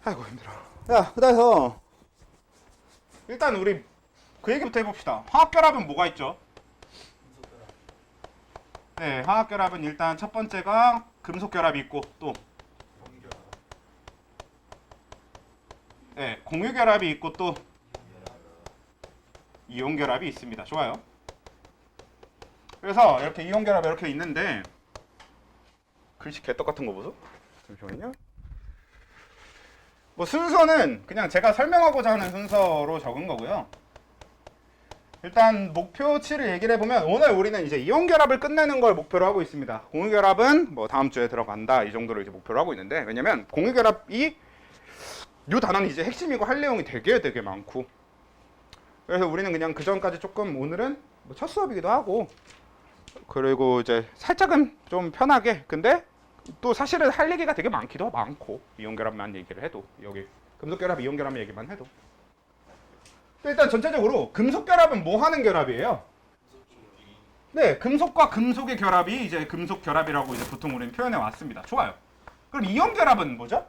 아이고 힘들어. 야, 그래서 일단 우리 그 얘기부터 해봅시다. 화학결합은 뭐가 있죠? 네, 화학결합은 일단 첫 번째가 금속결합이 있고 또 네, 공유결합이 있고 또 이온결합이 있습니다. 좋아요. 그래서 이렇게 이온결합이 이렇게 있는데 글씨 개떡같은 거 보소? 잠시만요. 뭐 순서는 그냥 제가 설명하고자 하는 순서로 적은 거고요. 일단 목표치를 얘기를 해보면 오늘 우리는 이제 이온결합을 끝내는 걸 목표로 하고 있습니다. 공유결합은 뭐 다음 주에 들어간다 이 정도를 이제 목표로 하고 있는데, 왜냐면 공유결합이 이 단어는 이제 핵심이고 할 내용이 되게 많고, 그래서 우리는 그냥 그 전까지 조금 오늘은 뭐 첫 수업이기도 하고, 그리고 이제 살짝은 좀 편하게, 근데 또 사실은 할 얘기가 되게 많기도 많고, 이온결합만 얘기를 해도, 여기 금속결합 이온결합 얘기만 해도. 일단 전체적으로 금속결합은 뭐 하는 결합이에요? 네, 금속과 금속의 결합이 이제 금속결합이라고 이제 보통 우리는 표현해 왔습니다. 좋아요. 그럼 이온결합은 뭐죠?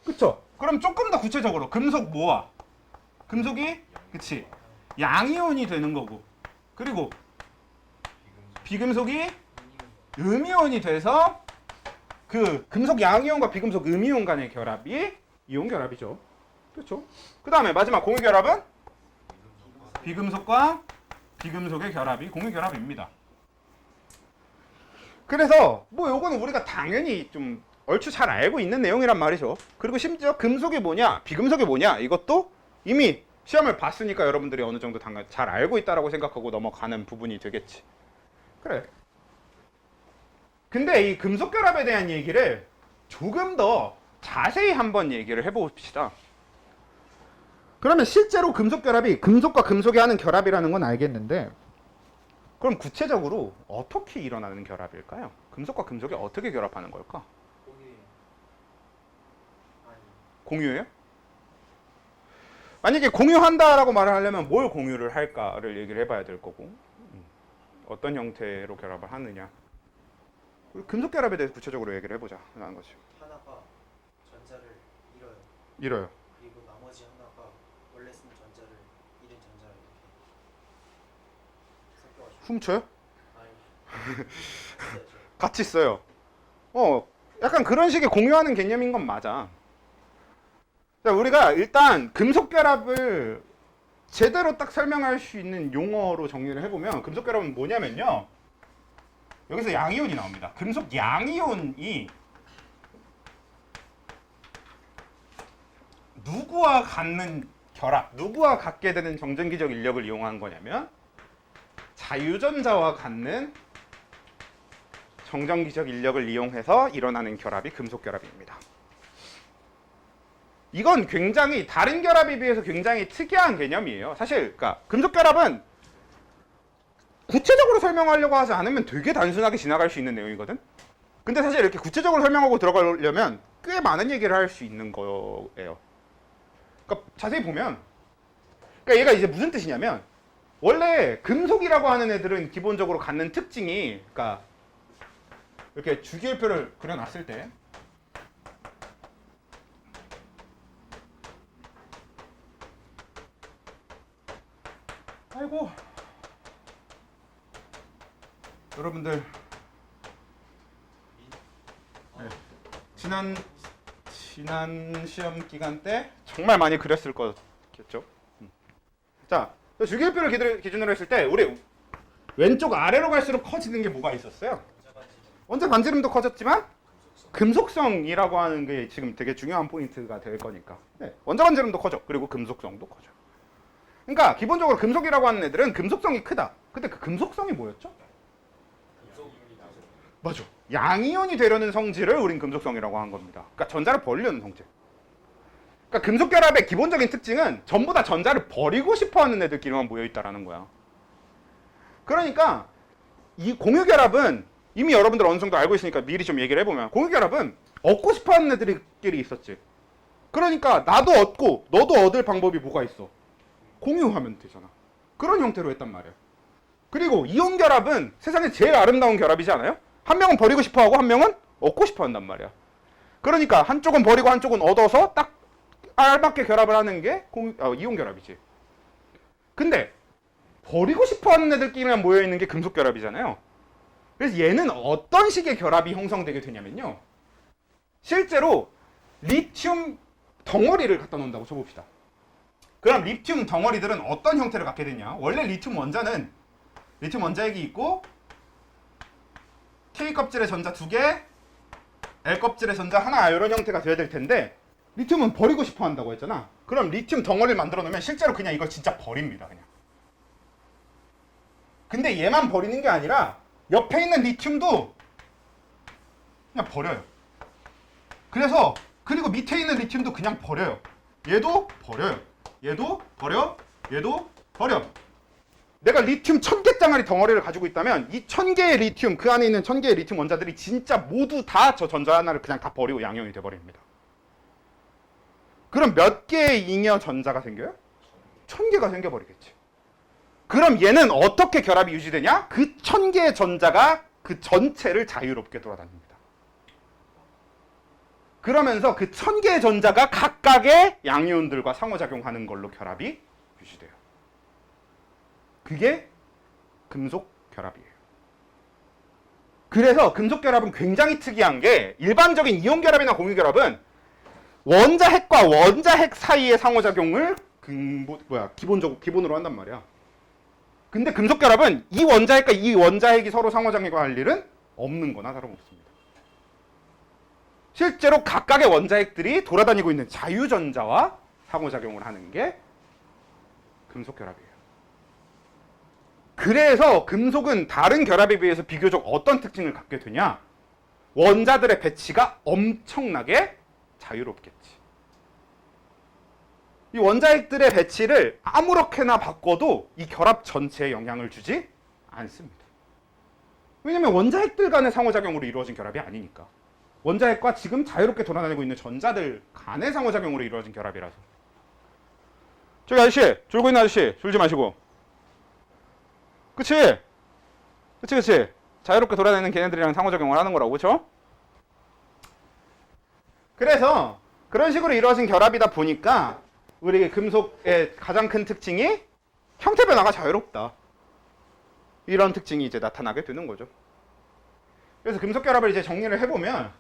그쵸? 그럼 조금 더 구체적으로 금속 뭐와? 금속이 그치 양이온이 되는 거고, 그리고 비금속이 음이온이 돼서 그 금속 양이온과 비금속 음이온 간의 결합이 이온결합이죠. 그렇죠? 그 다음에 마지막 공유결합은 비금속과 비금속의 결합이 공유결합입니다. 그래서 뭐 요거는 우리가 당연히 좀 얼추 잘 알고 있는 내용이란 말이죠. 그리고 심지어 금속이 뭐냐 비금속이 뭐냐 이것도 이미 시험을 봤으니까 여러분들이 어느 정도 잘 알고 있다라고 생각하고 넘어가는 부분이 되겠지. 그래. 근데 이 금속결합에 대한 얘기를 조금 더 자세히 한번 얘기를 해봅시다. 그러면 실제로 금속결합이 금속과 금속이 하는 결합이라는 건 알겠는데, 그럼 구체적으로 어떻게 일어나는 결합일까요? 금속과 금속이 어떻게 결합하는 걸까? 공유예요? 만약에 공유한다라고 말을 하려면 뭘 공유를 할까를 얘기를 해봐야 될 거고, 어떤 형태로 결합을 하느냐. 금속결합에 대해서 구체적으로 얘기를 해보자 라는 거죠. 하나가 전자를 잃어요. 잃어요. 그리고 나머지 하나가 원래 쓰는 전자를 잃은 전자를 이렇게 섞여가지고. 훔쳐요? 아니. 같이 써요. 약간 그런 식의 공유하는 개념인 건 맞아. 자, 우리가 일단 금속결합을 제대로 딱 설명할 수 있는 용어로 정리를 해보면, 금속결합은 뭐냐면요, 여기서 양이온이 나옵니다. 금속 양이온이 누구와 갖는 결합, 누구와 갖게 되는 정전기적 인력을 이용한 거냐면 자유전자와 갖는 정전기적 인력을 이용해서 일어나는 결합이 금속결합입니다. 이건 굉장히 다른 결합에 비해서 굉장히 특이한 개념이에요. 사실 그러니까 금속결합은 구체적으로 설명하려고 하지 않으면 되게 단순하게 지나갈 수 있는 내용이거든. 근데 사실 이렇게 구체적으로 설명하고 들어가려면 꽤 많은 얘기를 할 수 있는 거예요. 그러니까 자세히 보면, 그러니까 얘가 이제 무슨 뜻이냐면, 원래 금속이라고 하는 애들은 기본적으로 갖는 특징이, 그러니까 이렇게 주기율표를 그려놨을 때 아이고 여러분들 네. 지난 시험 기간 때 정말 많이 그렸을 거겠죠. 자, 주기율표를 기준으로 했을 때 우리 왼쪽 아래로 갈수록 커지는 게 뭐가 있었어요? 원자 반지름도 커졌지만 금속성이라고 하는 게 지금 되게 중요한 포인트가 될 거니까. 네. 원자 반지름도 커져. 그리고 금속성도 커져. 그러니까 기본적으로 금속이라고 하는 애들은 금속성이 크다. 근데 그 금속성이 뭐였죠? 맞아. 양이온이 되려는 성질을 우린 금속성이라고 한 겁니다. 그러니까 전자를 버리려는 성질. 그러니까 금속결합의 기본적인 특징은 전부 다 전자를 버리고 싶어하는 애들끼리만 모여있다라는 거야. 그러니까 이 공유결합은 이미 여러분들 어느 정도 알고 있으니까 미리 좀 얘기를 해보면, 공유결합은 얻고 싶어하는 애들끼리 있었지. 그러니까 나도 얻고 너도 얻을 방법이 뭐가 있어? 공유하면 되잖아. 그런 형태로 했단 말이야. 그리고 이온결합은 세상에 제일 아름다운 결합이지 않아요? 한 명은 버리고 싶어하고 한 명은 얻고 싶어한단 말이야. 그러니까 한쪽은 버리고 한쪽은 얻어서 딱 알맞게 결합을 하는 게 이온 결합이지. 근데 버리고 싶어하는 애들끼리만 모여 있는 게 금속 결합이잖아요. 그래서 얘는 어떤 식의 결합이 형성되게 되냐면요. 실제로 리튬 덩어리를 갖다 놓는다고 쳐봅시다. 그럼 리튬 덩어리들은 어떤 형태를 갖게 되냐? 원래 리튬 원자는 리튬 원자핵이 있고 K 껍질의 전자 2개, L 껍질의 전자 하나 이런 형태가 돼야 될 텐데 리튬은 버리고 싶어 한다고 했잖아. 그럼 리튬 덩어리를 만들어 놓으면 실제로 그냥 이걸 진짜 버립니다. 그냥. 근데 얘만 버리는 게 아니라 옆에 있는 리튬도 그냥 버려요. 그래서 그리고 밑에 있는 리튬도 그냥 버려요. 얘도 버려요. 얘도 버려. 얘도 버려. 내가 리튬 1000개짜리 덩어리를 가지고 있다면 이 1000개의 리튬, 그 안에 있는 1000개의 리튬 원자들이 진짜 모두 다 저 전자 하나를 그냥 다 버리고 양이온이 돼버립니다. 그럼 몇 개의 잉여 전자가 생겨요? 1000개가 생겨버리겠지. 그럼 얘는 어떻게 결합이 유지되냐? 그 1000개의 전자가 그 전체를 자유롭게 돌아다닙니다. 그러면서 그 1000개의 전자가 각각의 양이온들과 상호작용하는 걸로 결합이 유지돼요. 그게 금속 결합이에요. 그래서 금속 결합은 굉장히 특이한 게 일반적인 이온 결합이나 공유 결합은 원자핵과 원자핵 사이의 상호작용을 기본으로 한단 말이야. 근데 금속 결합은 이 원자핵과 이 원자핵이 서로 상호작용할 일은 없는 거나 다름없습니다. 실제로 각각의 원자핵들이 돌아다니고 있는 자유전자와 상호작용을 하는 게 금속 결합이에요. 그래서 금속은 다른 결합에 비해서 비교적 어떤 특징을 갖게 되냐? 원자들의 배치가 엄청나게 자유롭겠지. 이 원자핵들의 배치를 아무렇게나 바꿔도 이 결합 전체에 영향을 주지 않습니다. 왜냐면 원자핵들 간의 상호작용으로 이루어진 결합이 아니니까. 원자핵과 지금 자유롭게 돌아다니고 있는 전자들 간의 상호작용으로 이루어진 결합이라서. 저기 아저씨, 졸고 있는 아저씨, 졸지 마시고. 그치? 자유롭게 돌아다니는 걔네들이랑 상호작용을 하는 거라고, 그쵸? 그래서 그런 식으로 이루어진 결합이다 보니까 우리 금속의 가장 큰 특징이 형태 변화가 자유롭다. 이런 특징이 이제 나타나게 되는 거죠. 그래서 금속 결합을 이제 정리를 해보면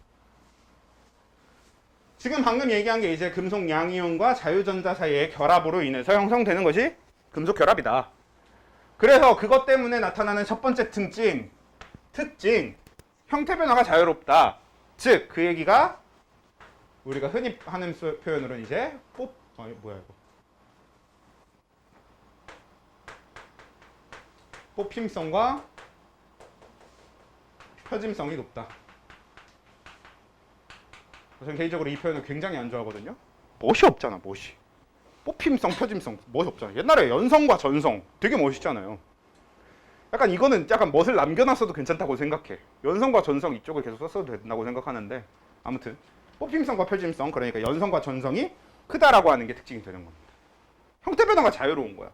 지금 방금 얘기한 게 이제 금속 양이온과 자유전자 사이의 결합으로 인해서 형성되는 것이 금속 결합이다. 그래서 그것 때문에 나타나는 첫 번째 특징, 형태 변화가 자유롭다. 즉, 그 얘기가 우리가 흔히 하는 표현으로는 이제 뽑힘성과 표짐성이 높다. 저는 개인적으로 이 표현을 굉장히 안 좋아하거든요. 멋이 없잖아, 멋이. 뽑힘성, 표짐성, 멋이 없잖아. 옛날에 연성과 전성 되게 멋있잖아요. 약간 이거는 약간 멋을 남겨놨어도 괜찮다고 생각해. 연성과 전성 이쪽을 계속 썼어도 된다고 생각하는데 아무튼 뽑힘성과 표짐성, 그러니까 연성과 전성이 크다라고 하는 게 특징이 되는 겁니다. 형태 변화가 자유로운 거야.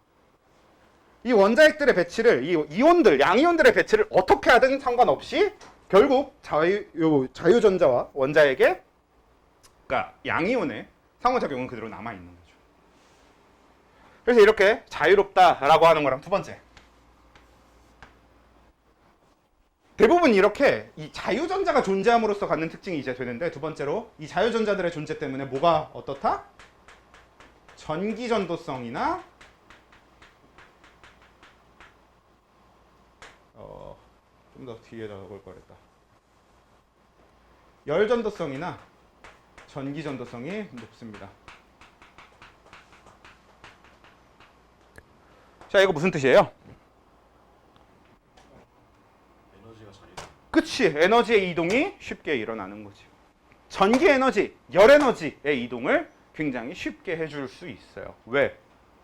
이 원자핵들의 배치를, 이 이온들, 양이온들의 배치를 어떻게 하든 상관없이 결국 자유전자와 원자핵의, 그러니까 양이온의 상호작용은 그대로 남아있는 거죠. 그래서 이렇게 자유롭다라고 하는 거랑 두 번째. 대부분 이렇게 이 자유전자가 존재함으로써 갖는 특징이 이제 되는데, 두 번째로 이 자유전자들의 존재 때문에 뭐가 어떻다? 전기전도성이나 좀 더 뒤에다 넣을 거랬다. 열전도성이나 전기전도성이 높습니다. 자, 이거 무슨 뜻이에요? 그치, 에너지의 이동이 쉽게 일어나는 거지. 전기 에너지, 열 에너지의 이동을 굉장히 쉽게 해줄 수 있어요. 왜?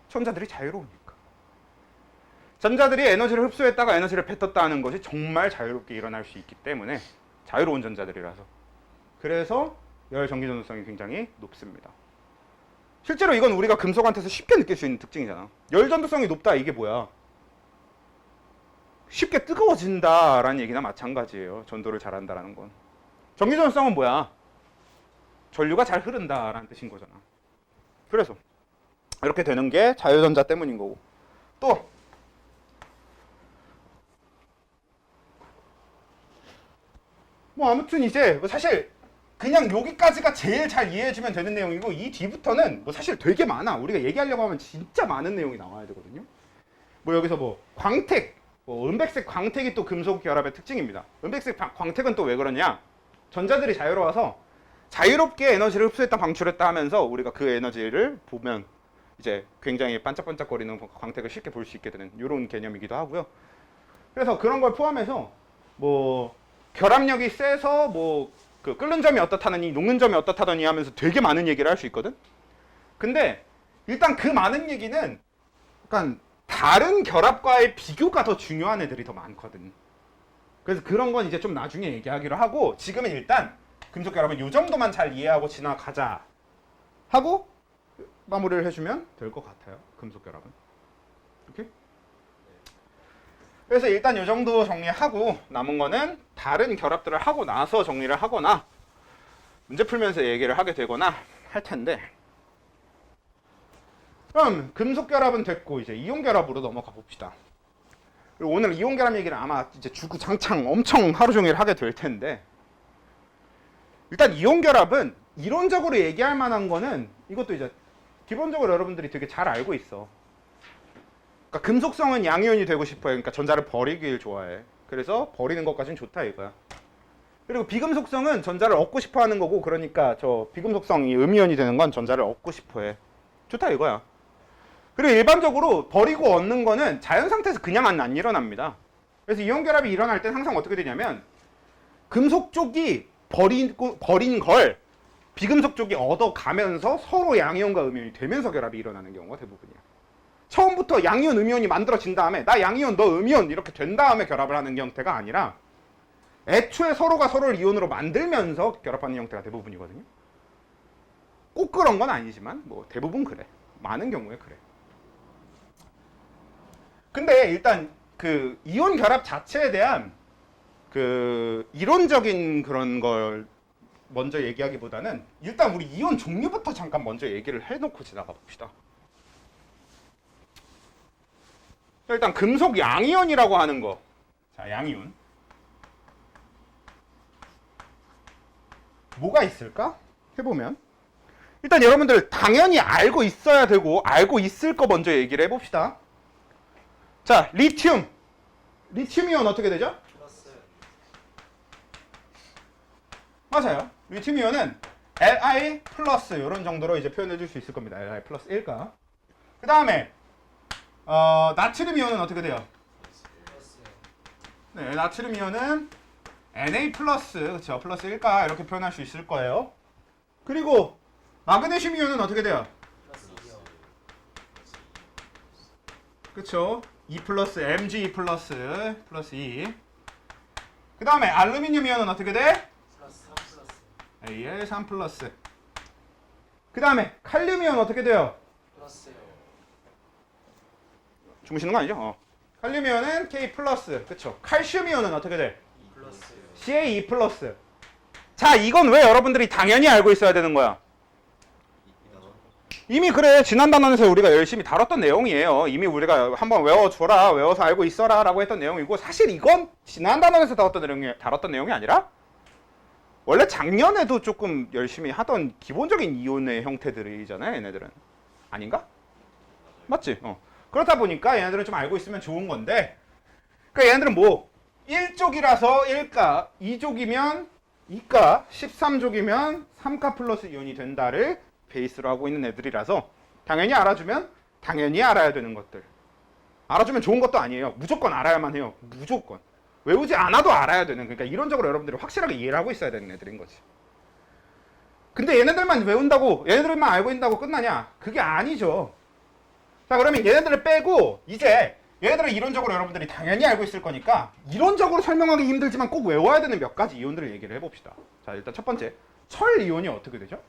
전자들이 자유로우니까. 전자들이 에너지를 흡수했다가 에너지를 뱉었다 하는 것이 정말 자유롭게 일어날 수 있기 때문에 자유로운 전자들이라서. 그래서 열 전기 전도성이 굉장히 높습니다. 실제로 이건 우리가 금속한테서 쉽게 느낄 수 있는 특징이잖아. 열 전도성이 높다, 이게 뭐야? 쉽게 뜨거워진다라는 얘기나 마찬가지예요. 전도를 잘한다라는 건. 전기 전도성은 뭐야? 전류가 잘 흐른다라는 뜻인 거잖아. 그래서 이렇게 되는 게 자유전자 때문인 거고. 또 뭐 아무튼 이제 뭐 사실 그냥 여기까지가 제일 잘 이해해주면 되는 내용이고, 이 뒤부터는 뭐 사실 되게 많아. 우리가 얘기하려고 하면 진짜 많은 내용이 나와야 되거든요. 뭐 여기서 뭐 광택, 뭐 은백색 광택이 또 금속 결합의 특징입니다. 은백색 광택은 또 왜 그러냐? 전자들이 자유로워서 자유롭게 에너지를 흡수했다 방출했다 하면서 우리가 그 에너지를 보면 이제 굉장히 반짝반짝거리는 광택을 쉽게 볼 수 있게 되는 이런 개념이기도 하고요. 그래서 그런 걸 포함해서 뭐 결합력이 세서 뭐 그 끓는 점이 어떻다느니 녹는 점이 어떻다더니 하면서 되게 많은 얘기를 할 수 있거든. 근데 일단 그 많은 얘기는 약간 다른 결합과의 비교가 더 중요한 애들이 더 많거든. 그래서 그런 건 이제 좀 나중에 얘기하기로 하고, 지금은 일단 금속 결합은 이 정도만 잘 이해하고 지나가자 하고 마무리를 해주면 될 것 같아요. 금속 결합은 이렇게. 그래서 일단 이 정도 정리하고 남은 거는 다른 결합들을 하고 나서 정리를 하거나 문제 풀면서 얘기를 하게 되거나 할 텐데, 그럼 금속 결합은 됐고 이제 이온 결합으로 넘어가 봅시다. 그리고 오늘 이온 결합 얘기를 아마 이제 주구장창 엄청 하루 종일 하게 될 텐데, 일단 이온 결합은 이론적으로 얘기할 만한 거는 이것도 이제 기본적으로 여러분들이 되게 잘 알고 있어. 그러니까 금속성은 양이온이 되고 싶어요. 그러니까 전자를 버리길 좋아해. 그래서 버리는 것까지는 좋다 이거야. 그리고 비금속성은 전자를 얻고 싶어 하는 거고, 그러니까 저 비금속성이 음이온이 되는 건 전자를 얻고 싶어 해. 좋다 이거야. 그리고 일반적으로 버리고 얻는 거는 자연 상태에서 그냥 안 일어납니다. 그래서 이온 결합이 일어날 땐 항상 어떻게 되냐면 금속 쪽이 버린 걸 비금속 쪽이 얻어가면서 서로 양이온과 음이온이 되면서 결합이 일어나는 경우가 대부분이야. 처음부터 양이온, 음이온이 만들어진 다음에 나 양이온, 너 음이온 이렇게 된 다음에 결합을 하는 형태가 아니라 애초에 서로가 서로를 이온으로 만들면서 결합하는 형태가 대부분이거든요. 꼭 그런 건 아니지만 뭐 대부분 그래. 많은 경우에 그래. 근데 일단 그 이온 결합 자체에 대한 그 이론적인 그런 걸 먼저 얘기하기보다는 일단 우리 이온 종류부터 잠깐 먼저 얘기를 해놓고 지나가 봅시다. 일단 금속 양이온이라고 하는 거. 자, 양이온. 뭐가 있을까? 해보면 일단 여러분들 당연히 알고 있어야 되고 알고 있을 거 먼저 얘기를 해봅시다. 자, 리튬. 리튬 이온 어떻게 되죠? 플러스. 맞아요. 리튬 이온은 Li 플러스 이런 정도로 이제 표현해 줄 수 있을 겁니다. Li 플러스 1가. 그 다음에 나트륨 이온은 어떻게 돼요? 플러스. 네, 나트륨 이온은 Na 플러스, 그쵸? 플러스 1가 이렇게 표현할 수 있을 거예요. 그리고 마그네슘 이온은 어떻게 돼요? 플러스 2요. 그쵸? 2 플러스 Mg 플러스 2. 그 다음에 알루미늄 이온은 어떻게 돼? 플러스 3 플러스. Al 3 플러스. 그 다음에 칼륨 이온 어떻게 돼요? 플러스요. 주무시는 거 아니죠? 칼륨 이온은 K 플러스. 그쵸? 칼슘 이온은 어떻게 돼? 2 플러스요. Ca2 플러스. 자, 이건 왜 여러분들이 당연히 알고 있어야 되는 거야? 이미 그래, 지난 단원에서 우리가 열심히 다뤘던 내용이에요. 이미 우리가 한번 외워줘라, 외워서 알고 있어라 라고 했던 내용이고, 사실 이건 지난 단원에서 다뤘던 내용이 아니라 원래 작년에도 조금 열심히 하던 기본적인 이온의 형태들이잖아요, 얘네들은. 아닌가? 맞지? 그렇다 보니까 얘네들은 좀 알고 있으면 좋은 건데, 그러니까 얘네들은 뭐 1족이라서 1가, 2족이면 2가, 13족이면 3가 플러스 이온이 된다를 베이스로 하고 있는 애들이라서 당연히 알아주면 당연히 알아야 되는 것들. 알아주면 좋은 것도 아니에요. 무조건 알아야만 해요. 무조건. 외우지 않아도 알아야 되는, 그러니까 이론적으로 여러분들이 확실하게 이해를 하고 있어야 되는 애들인 거지. 근데 얘네들만 외운다고, 얘네들만 알고 있다고 끝나냐? 그게 아니죠. 자, 그러면 얘네들을 빼고 이제 얘네들은 이론적으로 여러분들이 당연히 알고 있을 거니까 이론적으로 설명하기 힘들지만 꼭 외워야 되는 몇 가지 이온들을 얘기를 해봅시다. 자, 일단 첫 번째, 철 이온이 어떻게 되죠?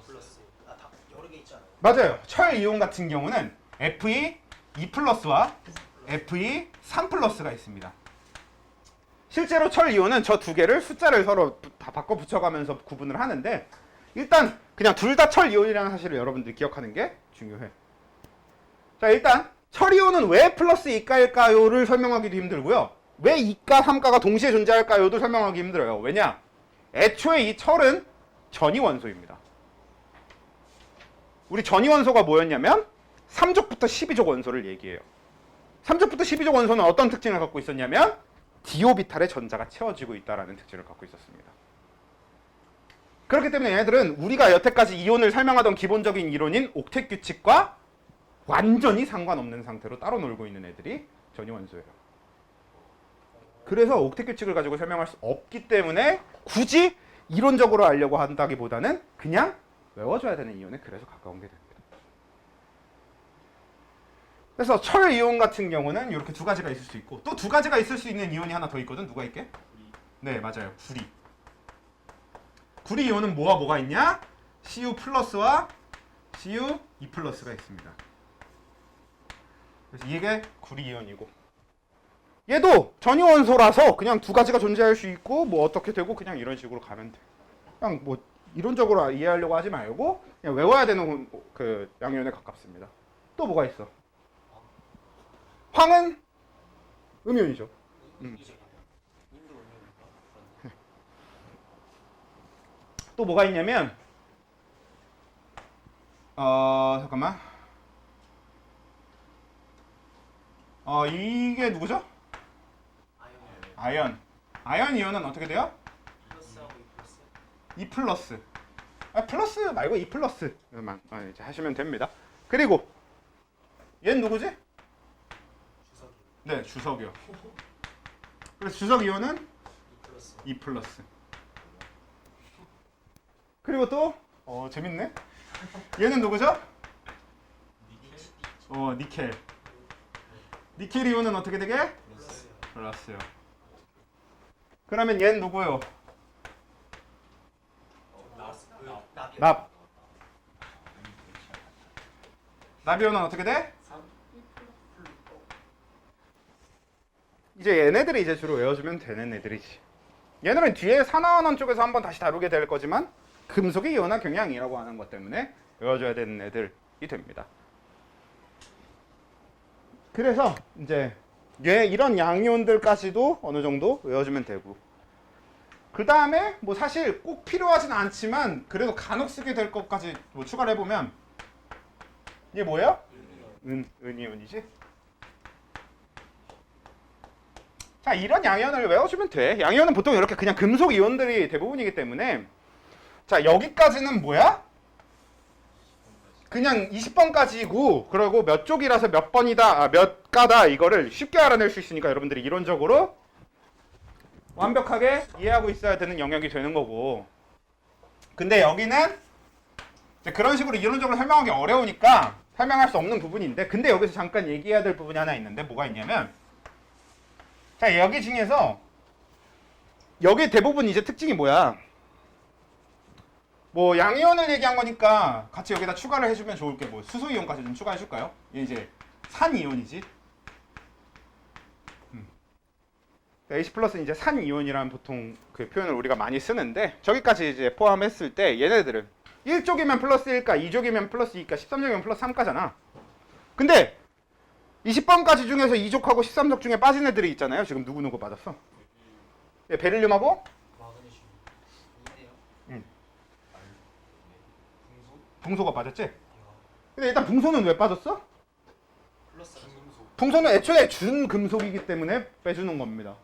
플러스. 다 여러 개 있잖아요. 맞아요. 철 이온 같은 경우는 Fe 2 플러스와 Fe 3 플러스가 있습니다. 실제로 철 이온은 저 두 개를 숫자를 서로 다 바꿔 붙여가면서 구분을 하는데, 일단 그냥 둘 다 철 이온이라는 사실을 여러분들이 기억하는 게 중요해. 자, 일단 철 이온은 왜 플러스 이가일까요를 설명하기도 힘들고요. 왜 2가 3가가 동시에 존재할까요도 설명하기 힘들어요. 왜냐? 애초에 이 철은 전이 원소입니다. 우리 전이 원소가 뭐였냐면 3족부터 12족 원소를 얘기해요. 3족부터 12족 원소는 어떤 특징을 갖고 있었냐면 디오비탈의 전자가 채워지고 있다는 특징을 갖고 있었습니다. 그렇기 때문에 얘네들은 우리가 여태까지 이온을 설명하던 기본적인 이론인 옥텟 규칙과 완전히 상관없는 상태로 따로 놀고 있는 애들이 전이 원소예요. 그래서 옥텟 규칙을 가지고 설명할 수 없기 때문에 굳이 이론적으로 알려고 한다기보다는 그냥 외워줘야 되는 이온에 그래서 가까운 게 됩니다. 그래서 철 이온 같은 경우는 이렇게 두 가지가 있을 수 있고 또 두 가지가 있을 수 있는 이온이 하나 더 있거든. 누가 있게? 네, 맞아요. 구리. 구리 이온은 뭐와 뭐가 있냐? Cu 플러스와 Cu 2 플러스가 있습니다. 그래서 이게 구리 이온이고 얘도 전이원소라서 그냥 두 가지가 존재할 수 있고 뭐 어떻게 되고 그냥 이런 식으로 가면 돼. 그냥 뭐 이론적으로 이해하려고 하지 말고 그냥 외워야 되는 그 양이온에 가깝습니다. 또 뭐가 있어? 황은 음이온이죠. 또 뭐가 있냐면 잠깐만. 이게 누구죠? 아연. 아연 이온은 어떻게 돼요? 플러스하고 2 플러스. 플러스 말고 2 플러스만 이제 하시면 됩니다. 그리고 얘는 누구지? 주석이 네, 주석이요. 그래서 주석 이온은 2 플러스 2 플러스. 그리고 또 재밌네. 얘는 누구죠? 니켈. 니켈 이온은 어떻게 되게? 플러스 플러스요. 그러면 얘는 누구요? 납. 납이온은 어떻게 돼? 이제 얘네들이 이제 주로 외워주면 되는 애들이지. 얘네들은 뒤에 산화환원 쪽에서 한번 다시 다루게 될 거지만 금속의 이온화 경향이라고 하는 것 때문에 외워줘야 되는 애들이 됩니다. 그래서 이제 이런 양이온들까지도 어느 정도 외워주면 되고 그 다음에 뭐 사실 꼭 필요하진 않지만 그래도 간혹 쓰게 될 것까지 뭐 추가를 해보면 이게 뭐예요? 은이온이지? 자, 이런 양이온을 외워주면 돼. 양이온은 보통 이렇게 그냥 금속 이온들이 대부분이기 때문에 자, 여기까지는 뭐야? 그냥 20번까지고 그리고 몇 쪽이라서 몇 번이다, 몇 가다 이거를 쉽게 알아낼 수 있으니까 여러분들이 이론적으로 완벽하게 이해하고 있어야 되는 영역이 되는 거고 근데 여기는 이제 그런 식으로 이론적으로 설명하기 어려우니까 설명할 수 없는 부분인데 근데 여기서 잠깐 얘기해야 될 부분이 하나 있는데 뭐가 있냐면 자, 여기 중에서 여기 대부분 이제 특징이 뭐야? 뭐 양이온을 얘기한 거니까 같이 여기다 추가를 해주면 좋을 게 뭐 수소이온까지 좀 추가해 줄까요? 얘 이제 산이온이지. H 플러스는 이제 산이온이라는 보통 그 표현을 우리가 많이 쓰는데 저기까지 이제 포함했을 때 얘네들은 1족이면 플러스 1가, 2족이면 플러스 2가, 13족이면 플러스 3가잖아. 근데 20번까지 중에서 2족하고 13족 중에 빠진 애들이 있잖아요. 지금 누구 빠졌어? 네, 베릴륨하고 마그네슘 이네요. 붕소가 빠졌지? 근데 일단 붕소는 왜 빠졌어? 플러스 금속 붕소는 애초에 준금속이기 때문에 빼주는 겁니다.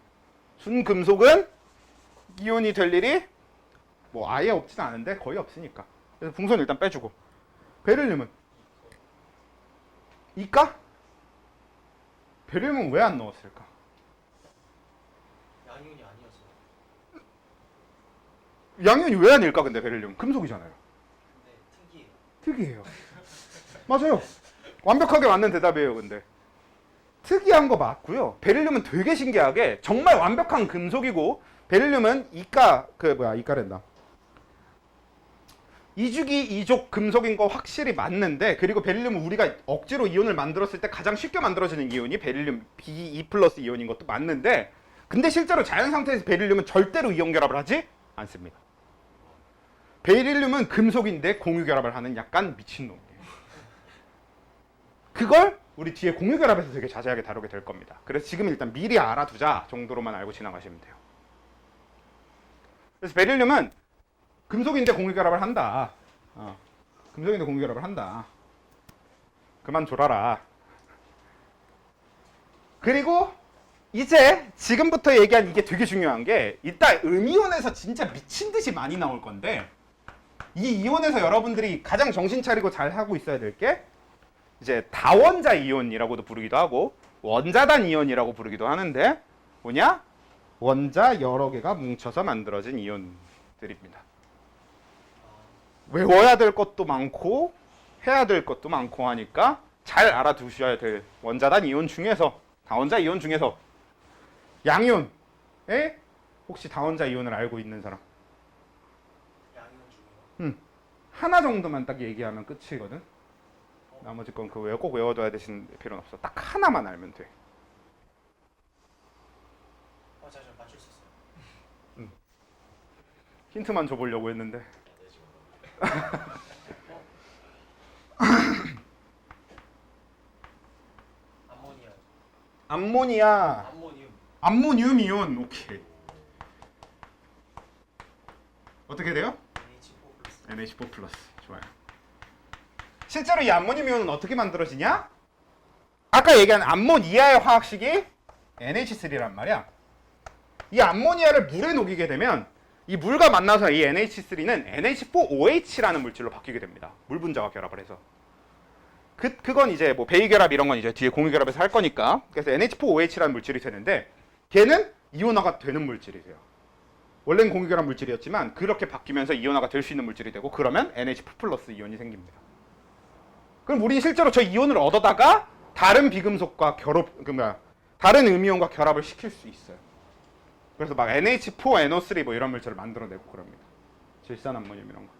준금속은 이온이 될 일이 뭐 아예 없진 않은데 거의 없으니까. 그래서 붕소는 일단 빼주고. 베릴륨은? 이까? 베릴륨은 왜 안 넣었을까? 양이온이 아니어서 양이온이 왜 아닐까 근데 베릴륨? 금속이잖아요. 근데 특이해요. 특이해요. 맞아요. 완벽하게 맞는 대답이에요 근데. 특이한 거 맞고요. 베릴륨은 되게 신기하게 정말 완벽한 금속이고 베릴륨은 이가랜다. 이주기 2족 금속인 거 확실히 맞는데 그리고 베릴륨은 우리가 억지로 이온을 만들었을 때 가장 쉽게 만들어지는 이온이 베릴륨 B2 플러스 이온인 것도 맞는데 근데 실제로 자연 상태에서 베릴륨은 절대로 이온 결합을 하지 않습니다. 베릴륨은 금속인데 공유결합을 하는 약간 미친놈이에요. 그걸 우리 뒤에 공유결합에서 되게 자세하게 다루게 될 겁니다. 그래서 지금 일단 미리 알아두자 정도로만 알고 지나가시면 돼요. 그래서 베릴륨은 금속인데 공유결합을 한다. 금속인데 공유결합을 한다. 그만 졸아라. 그리고 이제 지금부터 얘기한 이게 되게 중요한 게 이따 음이온에서 진짜 미친 듯이 많이 나올 건데 이 이온에서 여러분들이 가장 정신 차리고 잘 하고 있어야 될 게 이제 다원자 이온이라고도 부르기도 하고 원자단 이온이라고 부르기도 하는데 뭐냐? 원자 여러 개가 뭉쳐서 만들어진 이온들입니다. 외워야 될 것도 많고 해야 될 것도 많고 하니까 잘 알아두셔야 될 원자단 이온 중에서 다원자 이온 중에서 양이온에 혹시 다원자 이온을 알고 있는 사람? 양이온 중에요. 하나 정도만 딱 얘기하면 끝이거든. 나머지 건 꼭 외워둬야 되신 필요는 없어. 딱 하나만 알면 돼. 제가 좀 맞출 수 있어요. 힌트만 줘보려고 했는데. 암모니아. 암모니아. 암모니움. 암모늄 이온. 오케이. 어떻게 돼요? NH4+. NH4+. 좋아요. 실제로 이 암모늄 이온은 어떻게 만들어지냐? 아까 얘기한 암모니아의 화학식이 NH3란 말이야. 이 암모니아를 물에 녹이게 되면 이 물과 만나서 이 NH3는 NH4OH라는 물질로 바뀌게 됩니다. 물 분자와 결합을 해서. 그건 이제 뭐 베이결합 이런 건 이제 뒤에 공유결합에서 할 거니까. 그래서 NH4OH라는 물질이 되는데 걔는 이온화가 되는 물질이 돼요. 원래는 공유결합 물질이었지만 그렇게 바뀌면서 이온화가 될 수 있는 물질이 되고 그러면 NH4+ 이온이 생깁니다. 그럼 우리 실제로 저 이온을 얻어다가 다른 비금속과 다른 음이온과 결합을 시킬 수 있어요. 그래서 막 NH4NO3 뭐 이런 물질을 만들어내고 그럽니다. 질산암모늄 이런 거.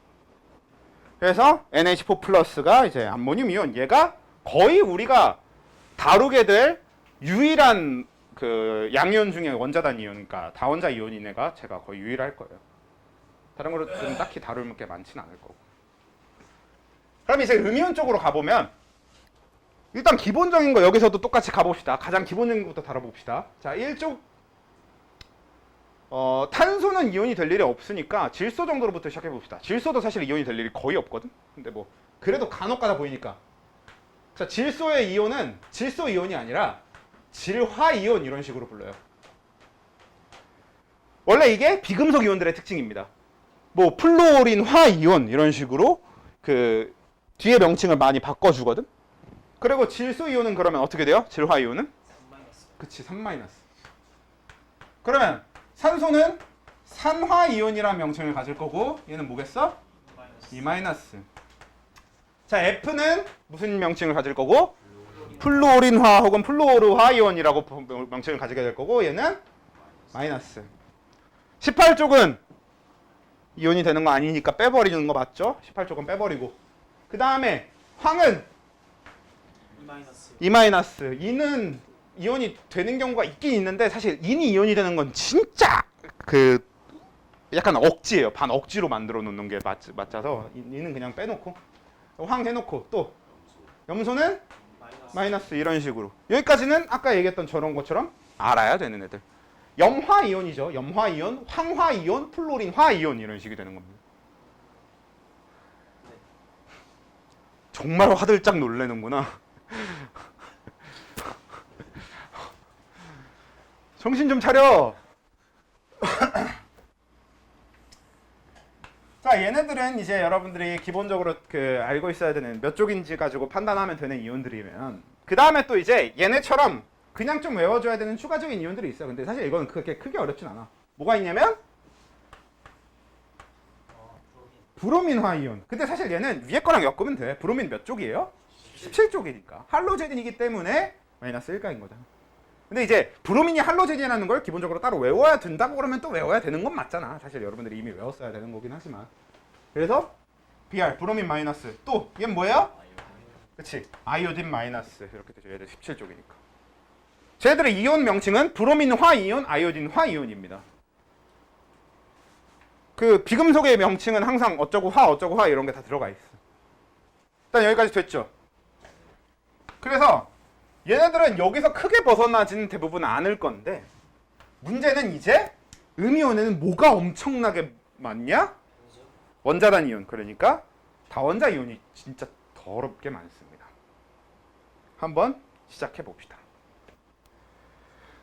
그래서 NH4+가 이제 암모늄 이온, 얘가 거의 우리가 다루게 될 유일한 그 양이온 중에 원자단 이온, 그러니까 다원자 이온인 애가 제가 거의 유일할 거예요. 다른 거는 딱히 다룰 게 많지는 않을 거고. 그럼 이제 음이온 쪽으로 가보면 일단 기본적인 거 여기서도 똑같이 가봅시다. 가장 기본적인 것부터 다뤄봅시다. 자, 1쪽 탄소는 이온이 될 일이 없으니까 질소 정도로부터 시작해 봅시다. 질소도 사실 이온이 될 일이 거의 없거든. 근데 뭐 그래도 간혹가다 보이니까. 자, 질소의 이온은 질소 이온이 아니라 질화 이온 이런 식으로 불러요. 원래 이게 비금속 이온들의 특징입니다. 뭐 플루오린 화 이온 이런 식으로 그 뒤에 명칭을 많이 바꿔주거든. 그리고 질소 이온은 그러면 어떻게 돼요? 질화 이온은? 3-. 그치, 3-. 그러면 산소는 산화 이온이라는 명칭을 가질 거고 얘는 뭐겠어? 2-. 자, F는 무슨 명칭을 가질 거고? 플루오린화 혹은 플루오르화 이온이라고 명칭을 가지게 될 거고 얘는 마이너스. 18쪽은 이온이 되는 거 아니니까 빼버리는 거 맞죠? 18쪽은 빼버리고. 그 다음에 황은 2-. 2-. 이는 이온이 되는 경우가 있긴 있는데 사실 인이 이온이 되는 건 진짜 그 약간 억지예요. 반 억지로 만들어 놓는 게 맞아서 이는 그냥 빼놓고 황 해놓고 또 염소는 마이너스 이런 식으로. 여기까지는 아까 얘기했던 저런 것처럼 알아야 되는 애들. 염화 이온이죠. 염화 이온, 황화 이온, 플로린 화 이온 이런 식이 되는 겁니다. 정말 화들짝 놀래는구나. 정신 좀 차려. 자, 얘네들은 이제 여러분들이 기본적으로 그 알고 있어야 되는 몇 쪽인지 가지고 판단하면 되는 이온들이면 그 다음에 또 이제 얘네처럼 그냥 좀 외워줘야 되는 추가적인 이온들이 있어. 근데 사실 이건 그렇게 크게 어렵진 않아. 뭐가 있냐면 브로민화 이온. 근데 사실 얘는 위에 거랑 엮으면 돼. 브로민 몇 쪽이에요? 17쪽이니까. 할로제닌이기 때문에 마이너스 1가인 거잖아. 근데 이제 브로민이 할로제닌이라는 걸 기본적으로 따로 외워야 된다고 그러면 또 외워야 되는 건 맞잖아. 사실 여러분들이 이미 외웠어야 되는 거긴 하지만. 그래서 Br, 브로민 마이너스. 또 얘는 뭐예요? 그치. 아이오딘 마이너스. 이렇게 되죠. 얘들 17쪽이니까. 쟤들의 이온 명칭은 브로민 화이온, 아이오딘 화이온입니다. 그 비금속의 명칭은 항상 어쩌고 화 이런 게 다 들어가 있어. 일단 여기까지 됐죠. 그래서 얘네들은 여기서 크게 벗어나지는 대부분 않을 건데 문제는 이제 음이온에는 뭐가 엄청나게 많냐? 원자단 이온. 그러니까 다원자 이온이 진짜 더럽게 많습니다. 한번 시작해 봅시다.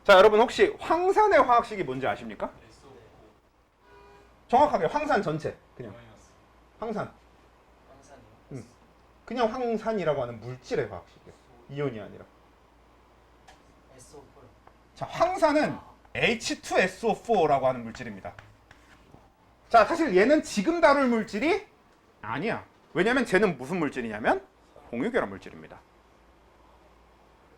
자, 여러분 혹시 황산의 화학식이 뭔지 아십니까? 정확하게 황산 전체. 그냥 황산. 황산이요? 그냥 황산이라고 하는 물질의 화학식이에요. 이온이 아니라. SO4. 자, 황산은 H2SO4라고 하는 물질입니다. 자, 사실 얘는 지금 다룰 물질이 아니야. 왜냐면 쟤는 무슨 물질이냐면 공유결합 물질입니다.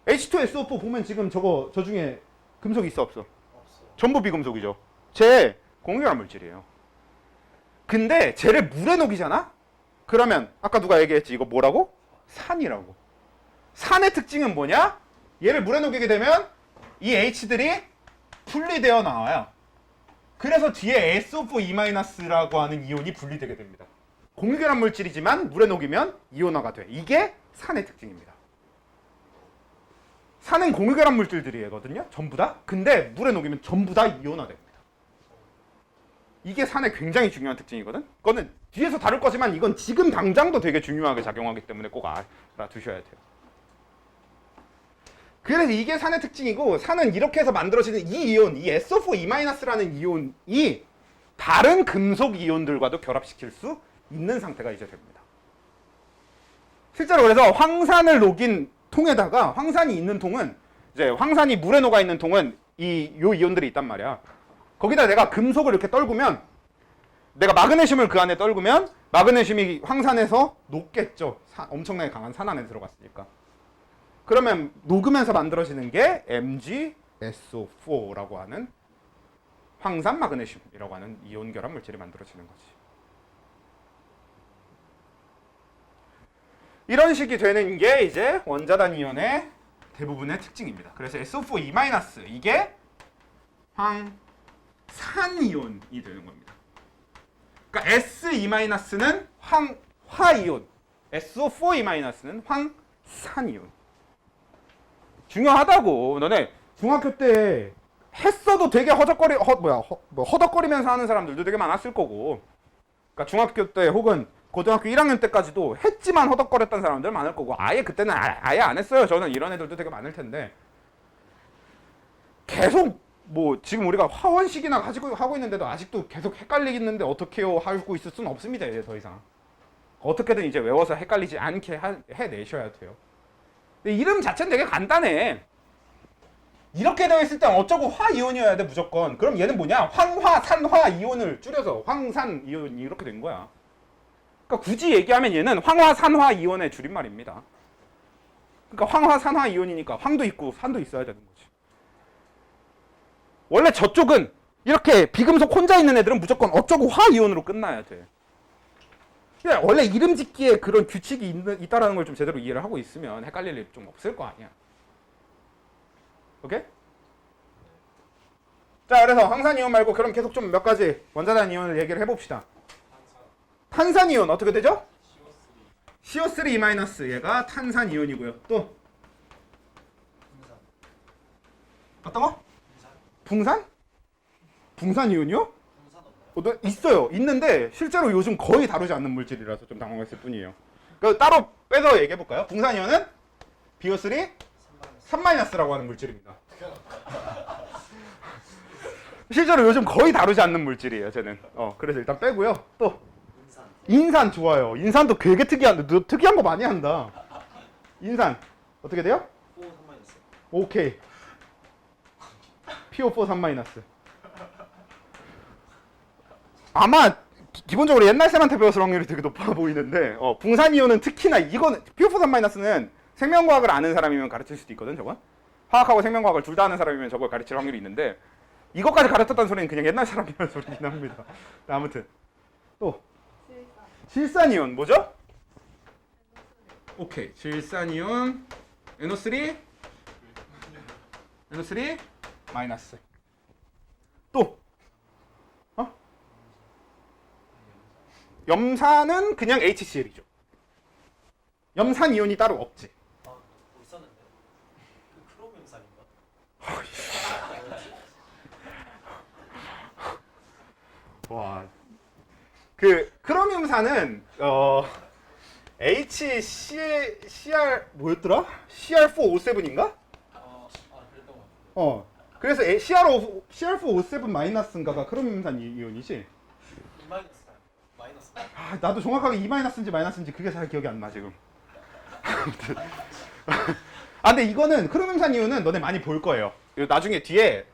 H2SO4 보면 지금 저 중에 금속 있어 없어? 없어요. 전부 비금속이죠. 쟤 공유결합 물질이에요. 근데 쟤를 물에 녹이잖아? 그러면 아까 누가 얘기했지? 이거 뭐라고? 산이라고. 산의 특징은 뭐냐? 얘를 물에 녹이게 되면 이 H들이 분리되어 나와요. 그래서 뒤에 SO4E-라고 하는 이온이 분리되게 됩니다. 공유결합 물질이지만 물에 녹이면 이온화가 돼. 이게 산의 특징입니다. 산은 공유결합 물질들이거든요. 전부 다. 근데 물에 녹이면 전부 다 이온화됩니다. 이게 산의 굉장히 중요한 특징이거든. 그거는 뒤에서 다룰 거지만 이건 지금 당장도 되게 중요하게 작용하기 때문에 꼭 알아두셔야 돼요. 그래서 이게 산의 특징이고, 산은 이렇게 해서 만들어지는 이 이온, 이 SO4E-라는 이온이 다른 금속 이온들과도 결합시킬 수 있는 상태가 이제 됩니다. 실제로 그래서 황산을 녹인 통에다가, 황산이 있는 통은, 이제 황산이 물에 녹아 있는 통은 요 이온들이 있단 말이야. 거기다 내가 금속을 이렇게 떨구면, 내가 마그네슘을 그 안에 떨구면 마그네슘이 황산에서 녹겠죠. 엄청나게 강한 산 안에 들어갔으니까. 그러면 녹으면서 만들어지는 게 MgSO4라고 하는 황산 마그네슘이라고 하는 이온 결합 물질이 만들어지는 거지. 이런 식이 되는 게 이제 원자단 이온의 대부분의 특징입니다. 그래서 SO4E- 이게 황산 이온이 되는 겁니다. 그러니까 SE-는 화이온, SO4E-는 황산 이온. 중요하다고. 너네 중학교 때 했어도 되게 허덕거리면서 하는 사람들도 되게 많았을 거고. 그러니까 중학교 때 혹은 고등학교 1학년 때까지도 했지만 허덕거렸던 사람들 많을 거고, 아예 그때는 아예 안 했어요. 저는 이런 애들도 되게 많을 텐데. 계속 뭐 지금 우리가 화원식이나 가지고 하고 있는데도 아직도 계속 헷갈리겠는데 어떻게요 하고 있을 수는 없습니다. 이제 더 이상. 어떻게든 이제 외워서 헷갈리지 않게 해내셔야 돼요. 근데 이름 자체는 되게 간단해. 이렇게 되어 있을 땐 어쩌고 화이온이어야 돼 무조건. 그럼 얘는 뭐냐? 황화, 산화 이온을 줄여서 황산 이온이 이렇게 된 거야. 그러니까 굳이 얘기하면 얘는 황화, 산화 이온의 줄임말입니다. 그러니까 황화, 산화 이온이니까 황도 있고 산도 있어야 되는 거지. 원래 저쪽은 이렇게 비금속 혼자 있는 애들은 무조건 어쩌고 화이온으로 끝나야 돼. 원래 이름 짓기에 그런 규칙이 있다라는 걸 좀 제대로 이해를 하고 있으면 헷갈릴 일 좀 없을 거 아니야. 오케이? 자, 그래서 황산이온 말고 그럼 계속 좀 몇 가지 원자단 이온을 얘기를 해봅시다. 탄산이온 어떻게 되죠? CO3E- 얘가 탄산이온이고요. 또 분산. 어떤 거? 붕산? 붕산이온이요? 분산 없나요? 있어요. 있는데 실제로 요즘 거의 다루지 않는 물질이라서 좀 당황했을 뿐이에요. 따로 빼서 얘기해볼까요? 붕산이온은 BO3 3-라고 하는 물질입니다. 실제로 요즘 거의 다루지 않는 물질이에요. 쟤는. 그래서 일단 빼고요. 또 인산 좋아요. 인산도 되게 특이한데 너 특이한 거 많이 한다. 인산 어떻게 돼요? 4, 3-. 오케이. PO4 3-. 아마 기본적으로 옛날 쌤한테 배웠을 확률이 되게 높아 보이는데 붕산이온은 특히나 이거는 PO4 3-는 생명과학을 아는 사람이면 가르칠 수도 있거든. 저건 화학하고 생명과학을 둘 다 아는 사람이면 저걸 가르칠 확률이 있는데 이것까지 가르쳤다는 소리는 그냥 옛날 사람이라는 소리긴 합니다. 아무튼 또 질산이온 뭐죠? 오케이. 질산이온 NO3 마이너스. 또 염산은 그냥 HCl이죠. 염산 이온이 따로 없지. 뭐 있었는데 그 크롬염산인가? 와, 그 크로뮴산은 HCr 뭐였더라? CR4O7인가? 그랬던 것 같은데. 그래서 CR4O7 마이너스인가가 크로뮴산 이온이지. 마이너스 마이너스. 아, 나도 정확하게 E 마이너스인지 마이너스인지 그게 잘 기억이 안 나 지금. 아, 근데 이거는 크로뮴산 이온은 너네 많이 볼 거예요. 나중에 뒤에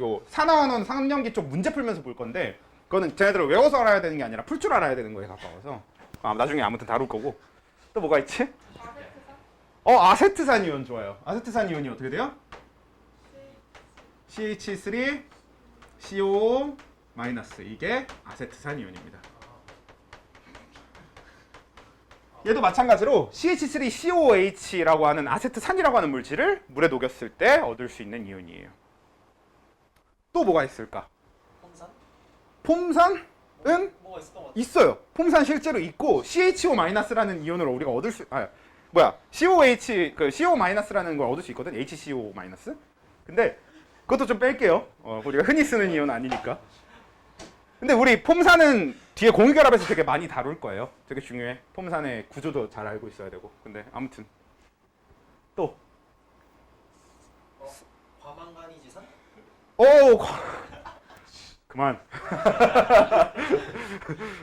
요 산화환원 상염기 쪽 문제 풀면서 볼 건데, 그거는 쟤네들을 외워서 알아야 되는 게 아니라 풀 줄 알아야 되는 거에 가까워서 나중에 아무튼 다룰 거고. 또 뭐가 있지? 아세트산 이온 좋아요. 아세트산 이온이 어떻게 돼요? CH3CO 마이너스, 이게 아세트산 이온입니다. 얘도 마찬가지로 CH3COOH라고 하는 아세트산이라고 하는 물질을 물에 녹였을 때 얻을 수 있는 이온이에요. 또 뭐가 있을까? 폼산? 폼산은 뭐가 있었던 것 같아. 있어요. 폼산 실제로 있고 CHO-라는 이온을 우리가 얻을 수 COH CO-라는 걸 얻을 수 있거든. HCO-. 근데 그것도 좀 뺄게요. 우리가 흔히 쓰는 이온 아니니까. 근데 우리 폼산은 뒤에 공유결합에서 되게 많이 다룰 거예요. 되게 중요해. 폼산의 구조도 잘 알고 있어야 되고. 근데 아무튼 또 과망간이지산? 그만.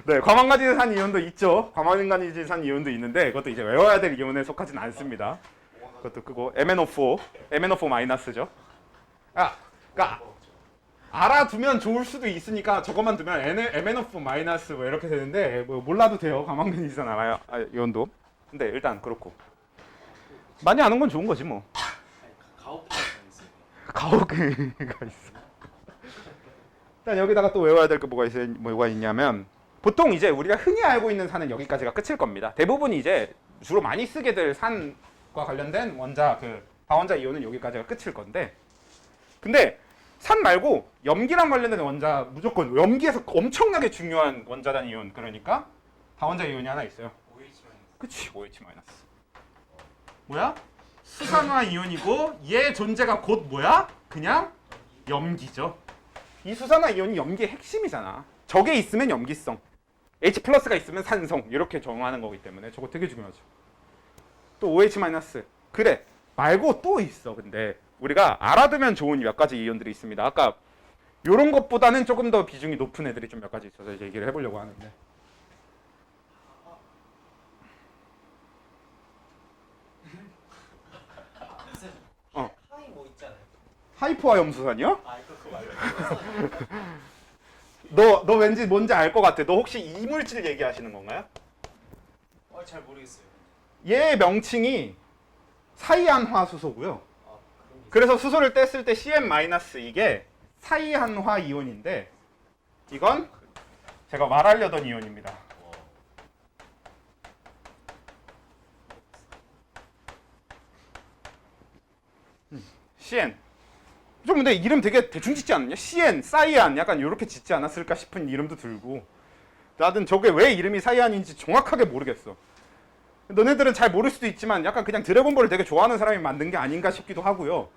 네, 과망간이지산 이온도 있죠. 과망간이지산 이온도 있는데 그것도 이제 외워야 될 이온에 속하진 않습니다. 그것도 끄고 MnO4 마이너스죠. 그러니까 알아두면 좋을 수도 있으니까 저것만 두면 MnO4 마이너스 뭐 이렇게 되는데 뭐 몰라도 돼요. 과망간이지산 이온도. 근데 일단 그렇고 많이 아는 건 좋은 거지 뭐. 가오프가 있어요. 가오그가 있어. 일단 여기다가 또 외워야 될 게 뭐가 있냐면, 보통 이제 우리가 흔히 알고 있는 산은 여기까지가 끝일 겁니다. 대부분 이제 주로 많이 쓰게 될 산과 관련된 다원자 이온은 여기까지가 끝일 건데, 근데 산 말고 염기랑 관련된 원자, 무조건 염기에서 엄청나게 중요한 원자단 이온, 그러니까 다원자 이온이 하나 있어요. OH 그치, OH 마이너스. 뭐야? 수산화 이온이고 얘 존재가 곧 뭐야? 그냥 염기죠. 이 수산화 이온이 염기의 핵심이잖아. 저게 있으면 염기성, H 플러스가 있으면 산성, 이렇게 정하는 거기 때문에 저거 되게 중요하죠. 또 OH 마이너스. 그래, 말고 또 있어. 근데 우리가 알아두면 좋은 몇 가지 이온들이 있습니다. 아까 요런 것보다는 조금 더 비중이 높은 애들이 좀 몇 가지 있어서 이제 얘기를 해보려고 하는데, 하이 뭐 있잖아요. 하이포화 염수산이요? 이거 그거 말고. 너 왠지 뭔지 알 것 같아. 너 혹시 이물질 얘기하시는 건가요? 잘 모르겠어요. 얘 명칭이 사이안화수소고요. 그런 게 그래서 수소를 뗐을 때 CN- 이게 사이안화 이온인데, 이건 제가 말하려던 이온입니다. CN. 좀 근데 이름 되게 대충 짓지 않느냐? CN, 사이안 약간 이렇게 짓지 않았을까 싶은 이름도 들고, 나는 저게 왜 이름이 사이안인지 정확하게 모르겠어. 너네들은 잘 모를 수도 있지만 약간 그냥 드래곤볼을 되게 좋아하는 사람이 만든 게 아닌가 싶기도 하고요.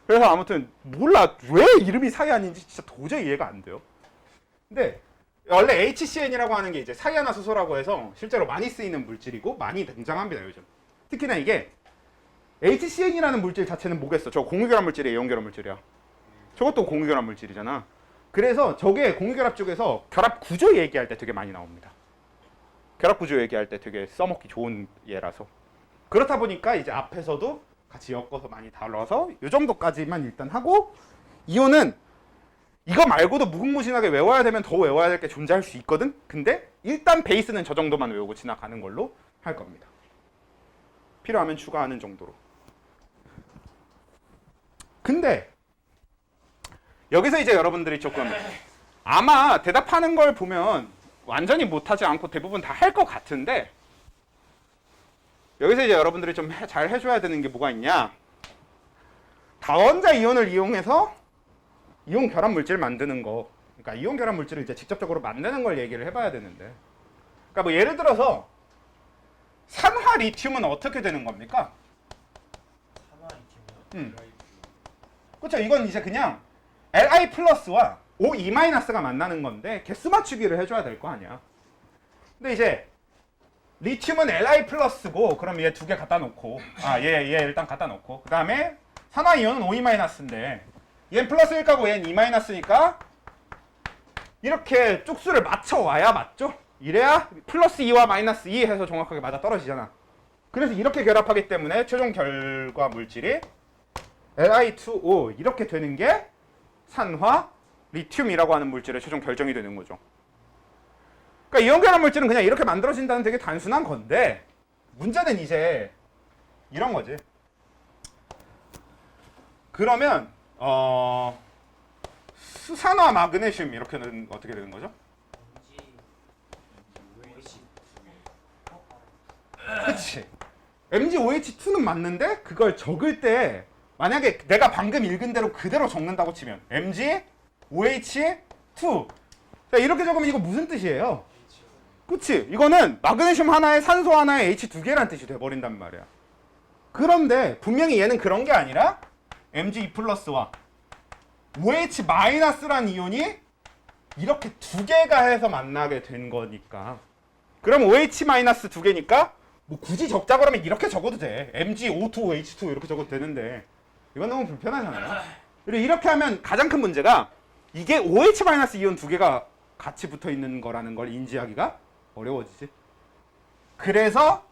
그래서 아무튼 몰라, 왜 이름이 사이안인지 진짜 도저히 이해가 안 돼요. 근데 원래 HCN이라고 하는 게 이제 사이안화수소라고 해서 실제로 많이 쓰이는 물질이고 많이 등장합니다 요즘. 특히나 이게 HCN이라는 물질 자체는 뭐겠어? 저 공유결합 물질이야, 이온결합 물질이야? 저것도 공유결합 물질이잖아. 그래서 저게 공유결합 쪽에서 결합 구조 얘기할 때 되게 많이 나옵니다. 결합 구조 얘기할 때 되게 써먹기 좋은 예라서. 그렇다 보니까 이제 앞에서도 같이 엮어서 많이 다뤄서 이 정도까지만 일단 하고, 이온은 이거 말고도 무궁무진하게 외워야 되면 더 외워야 될 게 존재할 수 있거든? 근데 일단 베이스는 저 정도만 외우고 지나가는 걸로 할 겁니다. 필요하면 추가하는 정도로. 근데 여기서 이제 여러분들이 조금 아마 대답하는 걸 보면 완전히 못하지 않고 대부분 다 할 것 같은데, 여기서 이제 여러분들이 좀 잘 해줘야 되는 게 뭐가 있냐, 다원자 이온을 이용해서 이온 결합 물질 만드는 거, 그러니까 이온 결합 물질을 이제 직접적으로 만드는 걸 얘기를 해봐야 되는데, 그러니까 뭐 예를 들어서 산화 리튬은 어떻게 되는 겁니까? 산화 음. 리튬이요? 그렇죠. 이건 이제 그냥 Li 플러스와 O2 마이너스가 만나는 건데 개수 맞추기를 해줘야 될 거 아니야. 근데 이제 리튬은 Li 플러스고 그럼 얘 두 개 갖다 놓고 얘 일단 갖다 놓고 그 다음에 산화이온은 O2 마이너스인데 얘는 플러스일 거고 얘는 2 마이너스니까 이렇게 쪽수를 맞춰와야 맞죠? 이래야 플러스 2와 마이너스 2 해서 정확하게 맞아 떨어지잖아. 그래서 이렇게 결합하기 때문에 최종 결과 물질이 Li2O 이렇게 되는 게 산화 리튬이라고 하는 물질의 최종 결정이 되는 거죠. 그러니까 이온 결합 물질은 그냥 이렇게 만들어진다는 되게 단순한 건데 문제는 이제 이런 거지. 그러면 수산화 마그네슘 이렇게는 어떻게 되는 거죠? 그치. MgOH2는 맞는데 그걸 적을 때 만약에 내가 방금 읽은 대로 그대로 적는다고 치면 MgOH2 자, 이렇게 적으면 이거 무슨 뜻이에요? 그치? 이거는 마그네슘 하나에 산소 하나에 H 두 개란 뜻이 돼버린단 말이야. 그런데 분명히 얘는 그런 게 아니라 Mg2 플러스와 OH 마이너스란 이온이 이렇게 두 개가 해서 만나게 된 거니까. 그럼 OH 마이너스 두 개니까 뭐 굳이 적자 그러면 이렇게 적어도 돼. MgO2OH2 이렇게 적어도 되는데 이건 너무 불편하잖아요. 그리고 이렇게 하면 가장 큰 문제가 이게 OH 마이너스 이온 두 개가 같이 붙어 있는 거라는 걸 인지하기가 어려워지지. 그래서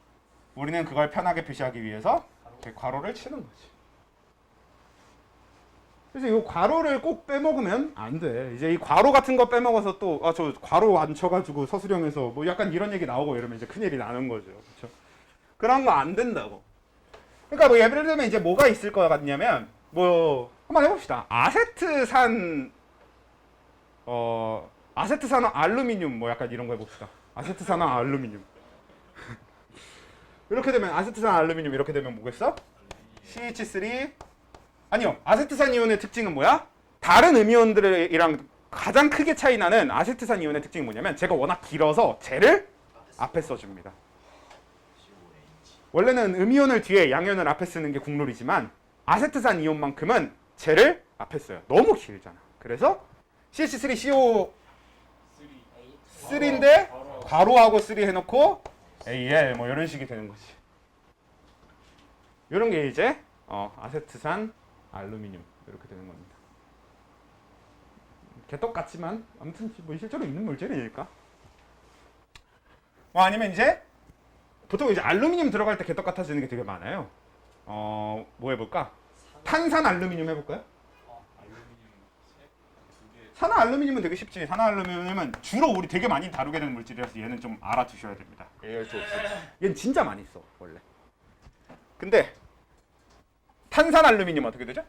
우리는 그걸 편하게 표시하기 위해서 이렇게 괄호를 치는 거지. 그래서 이 괄호를 꼭 빼먹으면 안 돼. 이제 이 괄호 같은 거 빼먹어서 또 저 괄호 안 쳐가지고 서술형에서 뭐 약간 이런 얘기 나오고 이러면 이제 큰일이 나는 거죠. 그렇죠? 그런 거 안 된다고. 그러니까 뭐 예를 들면 이제 뭐가 있을 것 같냐면 뭐 한번 해봅시다. 아세트산 아세트산화 알루미늄 뭐 약간 이런 거 해봅시다. 아세트산화 알루미늄 이렇게 되면 아세트산 알루미늄 이렇게 되면 뭐겠어? CH3 아니요. 아세트산 이온의 특징은 뭐야? 다른 음이온들이랑 가장 크게 차이 나는 아세트산 이온의 특징이 뭐냐면 쟤가 워낙 길어서 쟤를 앞에 써줍니다. 원래는 음이온을 뒤에 양이온을 앞에 쓰는 게 국룰이지만 아세트산 이온만큼은 쟤를 앞에 써요. 너무 길잖아. 그래서 CH3CO 3인데 괄호하고 3 해놓고 AL 뭐 이런 식이 되는 거지. 이런 게 이제 아세트산 알루미늄 이렇게 되는 겁니다. 개떡 같지만 아무튼 뭐 실제로 있는 물질이니까. 아니면 이제 보통 이제 알루미늄 들어갈 때 개떡 같아지는 게 되게 많아요. 뭐 해볼까? 탄산 알루미늄 해볼까요? 산화 알루미늄은 되게 쉽지. 산화 알루미늄은 주로 우리 되게 많이 다루게 되는 물질이라서 얘는 좀 알아두셔야 됩니다. 얘는 진짜 많이 써 원래. 근데 탄산 알루미늄 어떻게 되죠?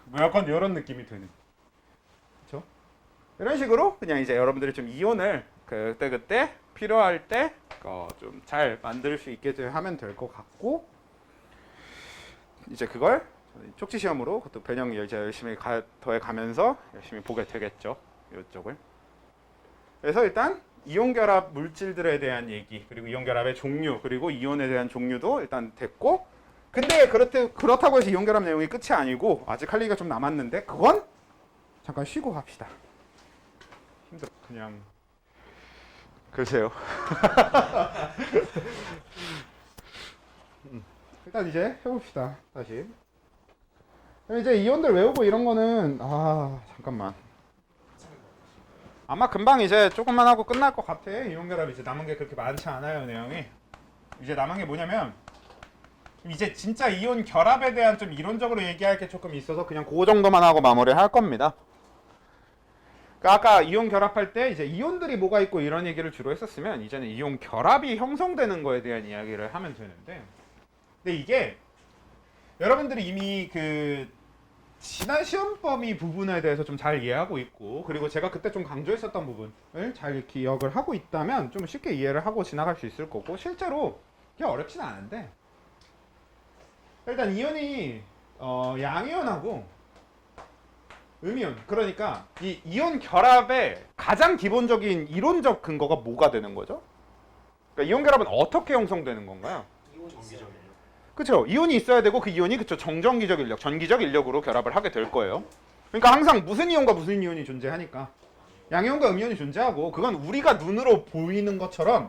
뭐 약간 이런 느낌이 드는. 그렇죠? 이런 식으로 그냥 이제 여러분들이 좀 이온을 그때 필요할 때 좀 잘 만들 수 있게 하면 될 것 같고. 이제 그걸 쪽지 시험으로 그것도 변형 이제 열심히 더해 가면서 열심히 보게 되겠죠. 이쪽을. 그래서 일단 이온 결합 물질들에 대한 얘기, 그리고 이온 결합의 종류, 그리고 이온에 대한 종류도 일단 됐고. 근데 그렇다고 해서 이온 결합 내용이 끝이 아니고 아직 할 얘기가 좀 남았는데 그건 잠깐 쉬고 합시다. 힘들어. 그냥 글쎄요. 일단 이제 해봅시다. 다시. 이제 이온들 외우고 이런 거는 잠깐만. 아마 금방 이제 조금만 하고 끝날 것 같아. 이온 결합 이제 남은 게 그렇게 많지 않아요, 내용이. 이제 남은 게 뭐냐면 이제 진짜 이온 결합에 대한 좀 이론적으로 얘기할 게 조금 있어서 그냥 그 정도만 하고 마무리할 겁니다. 그러니까 아까 이온 결합할 때 이제 이온들이 뭐가 있고 이런 얘기를 주로 했었으면 이제는 이온 결합이 형성되는 거에 대한 이야기를 하면 되는데. 근데 이게 여러분들이 이미 그 지난 시험 범위 부분에 대해서 좀 잘 이해하고 있고, 그리고 제가 그때 좀 강조했었던 부분을 잘 기억을 하고 있다면 좀 쉽게 이해를 하고 지나갈 수 있을 거고, 실제로 그게 어렵진 않은데 일단 이온이 양이온하고 음이온. 그러니까 이 이온 결합의 가장 기본적인 이론적 근거가 뭐가 되는 거죠? 그러니까 이온 결합은 어떻게 형성되는 건가요? 이온이 정기적이에요. 있어요. 그렇죠. 이온이 있어야 되고 그 이온이 그쵸 정전기적 인력, 전기적 인력으로 결합을 하게 될 거예요. 그러니까 항상 무슨 이온과 무슨 이온이 존재하니까 양이온과 음이온이 존재하고 그건 우리가 눈으로 보이는 것처럼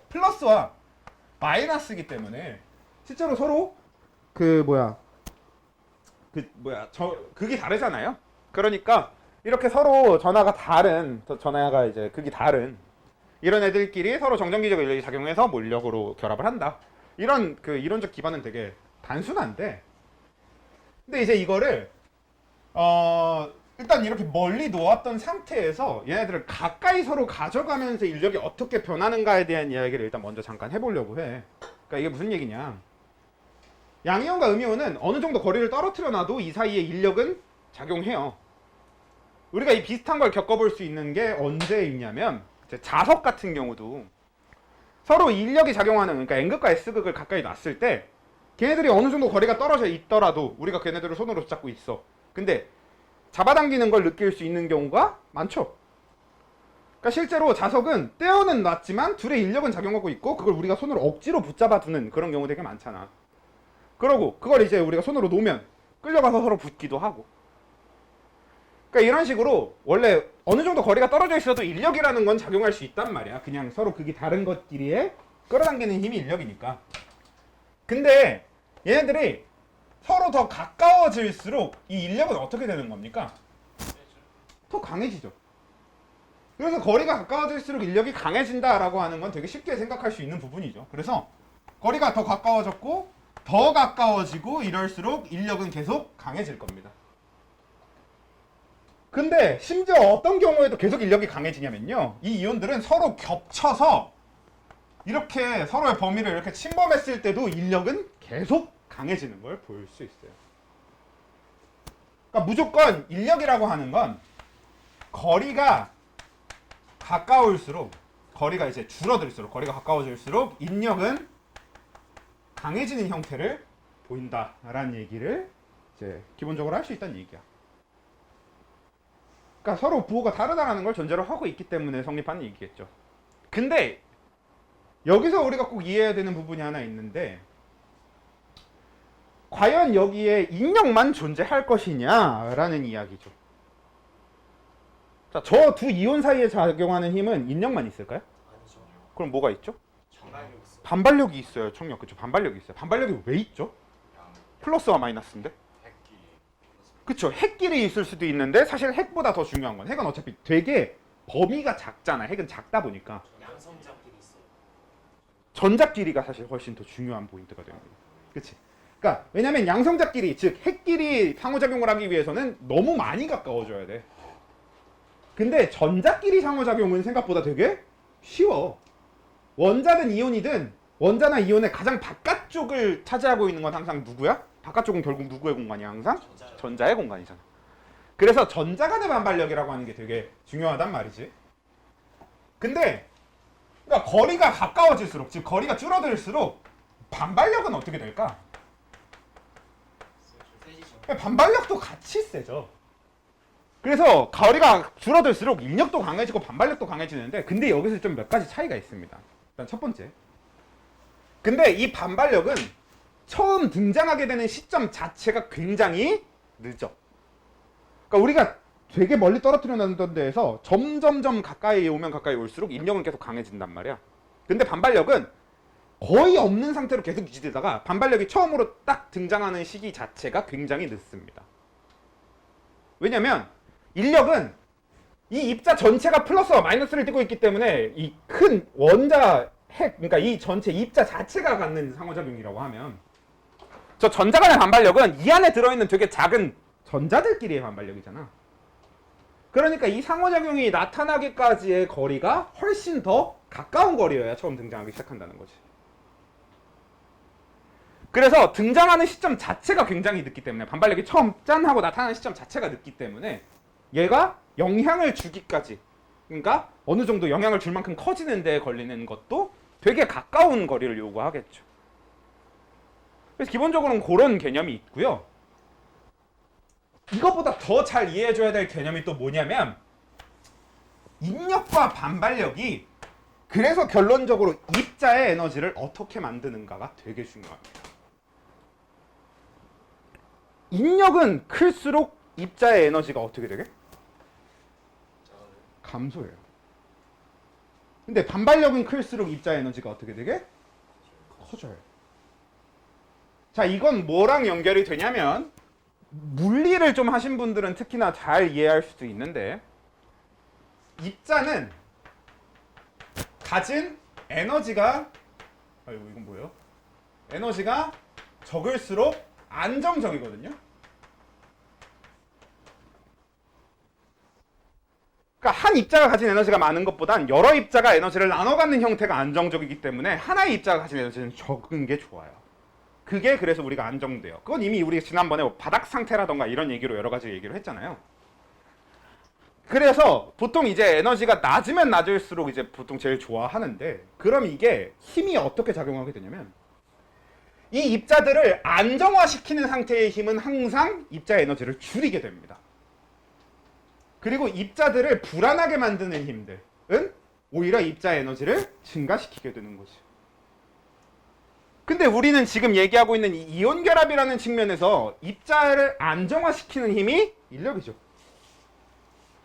플러스와 마이너스이기 때문에 실제로 서로 극이 다르잖아요. 그러니까 이렇게 서로 전하가 이제 극이 다른 이런 애들끼리 서로 정전기적 인력이 작용해서 몰력으로 결합을 한다. 이런 그 이론적 기반은 되게 단순한데, 근데 이제 이거를 일단 이렇게 멀리 놓았던 상태에서 얘네들을 가까이 서로 가져가면서 인력이 어떻게 변하는가에 대한 이야기를 일단 먼저 잠깐 해보려고 해. 그러니까 이게 무슨 얘기냐? 양이온과 음이온은 어느 정도 거리를 떨어뜨려 놔도 이 사이에 인력은 작용해요. 우리가 이 비슷한 걸 겪어볼 수 있는 게 언제 있냐면 이제 자석 같은 경우도 서로 인력이 작용하는, 그러니까 N극과 S극을 가까이 놨을 때 걔네들이 어느 정도 거리가 떨어져 있더라도 우리가 걔네들을 손으로 붙잡고 있어. 근데 잡아당기는 걸 느낄 수 있는 경우가 많죠. 그러니까 실제로 자석은 떼어는 놨지만 둘의 인력은 작용하고 있고 그걸 우리가 손으로 억지로 붙잡아 두는 그런 경우 되게 많잖아. 그러고 그걸 이제 우리가 손으로 놓으면 끌려가서 서로 붙기도 하고. 그러니까 이런 식으로 원래 어느 정도 거리가 떨어져 있어도 인력이라는 건 작용할 수 있단 말이야. 그냥 서로 극이 다른 것끼리에 끌어당기는 힘이 인력이니까. 근데 얘네들이 서로 더 가까워질수록 이 인력은 어떻게 되는 겁니까? 더 강해지죠. 그래서 거리가 가까워질수록 인력이 강해진다라고 하는 건 되게 쉽게 생각할 수 있는 부분이죠. 그래서 거리가 더 가까워졌고 더 가까워지고 이럴수록 인력은 계속 강해질 겁니다. 근데 심지어 어떤 경우에도 계속 인력이 강해지냐면요, 이 이온들은 서로 겹쳐서 이렇게 서로의 범위를 이렇게 침범했을 때도 인력은 계속 강해지는 걸 볼 수 있어요. 그러니까 무조건 인력이라고 하는 건 거리가 가까울수록, 거리가 이제 줄어들수록, 거리가 가까워질수록 인력은 강해지는 형태를 보인다라는 얘기를 이제 기본적으로 할 수 있다는 얘기야. 그러니까 서로 부호가 다르다라는 걸 전제로 하고 있기 때문에 성립하는 얘기겠죠. 근데 여기서 우리가 꼭 이해해야 되는 부분이 하나 있는데, 과연 여기에 인력만 존재할 것이냐라는 이야기죠. 자, 저 두 이온 사이에 작용하는 힘은 인력만 있을까요? 아니죠. 그럼 뭐가 있죠? 반발력 있어요. 반발력이 있어요. 청력. 그쵸? 반발력이 있어요. 반발력이 왜 있죠? 플러스와 마이너스인데? 핵끼리. 그쵸? 핵끼리 있을 수도 있는데 사실 핵보다 더 중요한 건, 핵은 어차피 되게 범위가 작잖아. 핵은 작다 보니까 양성자끼리 있어요. 전자끼리가 사실 훨씬 더 중요한 포인트가 되는 거예요. 그치? 그러니까 왜냐면 양성자끼리, 즉 핵끼리 상호작용을 하기 위해서는 너무 많이 가까워져야 돼. 근데 전자끼리 상호작용은 생각보다 되게 쉬워. 원자든 이온이든 원자나 이온의 가장 바깥쪽을 차지하고 있는 건 항상 누구야? 바깥쪽은 결국 누구의 공간이야? 항상? 전자요. 전자의 공간이잖아. 그래서 전자 간의 반발력이라고 하는 게 되게 중요하단 말이지. 근데 그러니까 거리가 가까워질수록, 즉 거리가 줄어들수록 반발력은 어떻게 될까? 세지죠. 반발력도 같이 세죠. 그래서 거리가 줄어들수록 인력도 강해지고 반발력도 강해지는데, 근데 여기서 좀 몇 가지 차이가 있습니다. 일단 첫 번째, 근데 이 반발력은 처음 등장하게 되는 시점 자체가 굉장히 늦어. 그러니까 우리가 되게 멀리 떨어뜨려 놨던 데에서 점점점 가까이 오면 가까이 올수록 인력은 계속 강해진단 말이야. 근데 반발력은 거의 없는 상태로 계속 유지되다가 반발력이 처음으로 딱 등장하는 시기 자체가 굉장히 늦습니다. 왜냐면 인력은 이 입자 전체가 플러스와 마이너스를 띠고 있기 때문에 이 큰 원자 핵, 그러니까 이 전체 입자 자체가 갖는 상호작용이라고 하면, 저 전자 간의 반발력은 이 안에 들어있는 되게 작은 전자들끼리의 반발력이잖아. 그러니까 이 상호작용이 나타나기까지의 거리가 훨씬 더 가까운 거리여야 처음 등장하기 시작한다는 거지. 그래서 등장하는 시점 자체가 굉장히 늦기 때문에, 반발력이 처음 짠 하고 나타나는 시점 자체가 늦기 때문에 얘가 영향을 주기까지, 그러니까 어느 정도 영향을 줄 만큼 커지는 데 걸리는 것도 되게 가까운 거리를 요구하겠죠. 그래서 기본적으로는 그런 개념이 있고요. 이거보다 더 잘 이해해줘야 될 개념이 또 뭐냐면 인력과 반발력이 그래서 결론적으로 입자의 에너지를 어떻게 만드는가가 되게 중요합니다. 인력은 클수록 입자의 에너지가 어떻게 되게? 감소해요. 근데 반발력은 클수록 입자의 에너지가 어떻게 되게? 커져요. 자, 이건 뭐랑 연결이 되냐면 물리를 좀 하신 분들은 특히나 잘 이해할 수도 있는데 입자는 가진 에너지가 아이고 이건 뭐예요? 에너지가 적을수록 안정적이거든요. 그러니까 한 입자가 가진 에너지가 많은 것보단 여러 입자가 에너지를 나눠 갖는 형태가 안정적이기 때문에 하나의 입자가 가진 에너지는 적은 게 좋아요. 그게 그래서 우리가 안정돼요. 그건 이미 우리 지난번에 뭐 바닥 상태라던가 이런 얘기로 여러 가지 얘기를 했잖아요. 그래서 보통 이제 에너지가 낮으면 낮을수록 이제 보통 제일 좋아하는데 그럼 이게 힘이 어떻게 작용하게 되냐면 이 입자들을 안정화시키는 상태의 힘은 항상 입자 에너지를 줄이게 됩니다. 그리고 입자들을 불안하게 만드는 힘들은 오히려 입자 에너지를 증가시키게 되는 거죠. 근데 우리는 지금 얘기하고 있는 이 이온 결합이라는 측면에서 입자를 안정화시키는 힘이 인력이죠.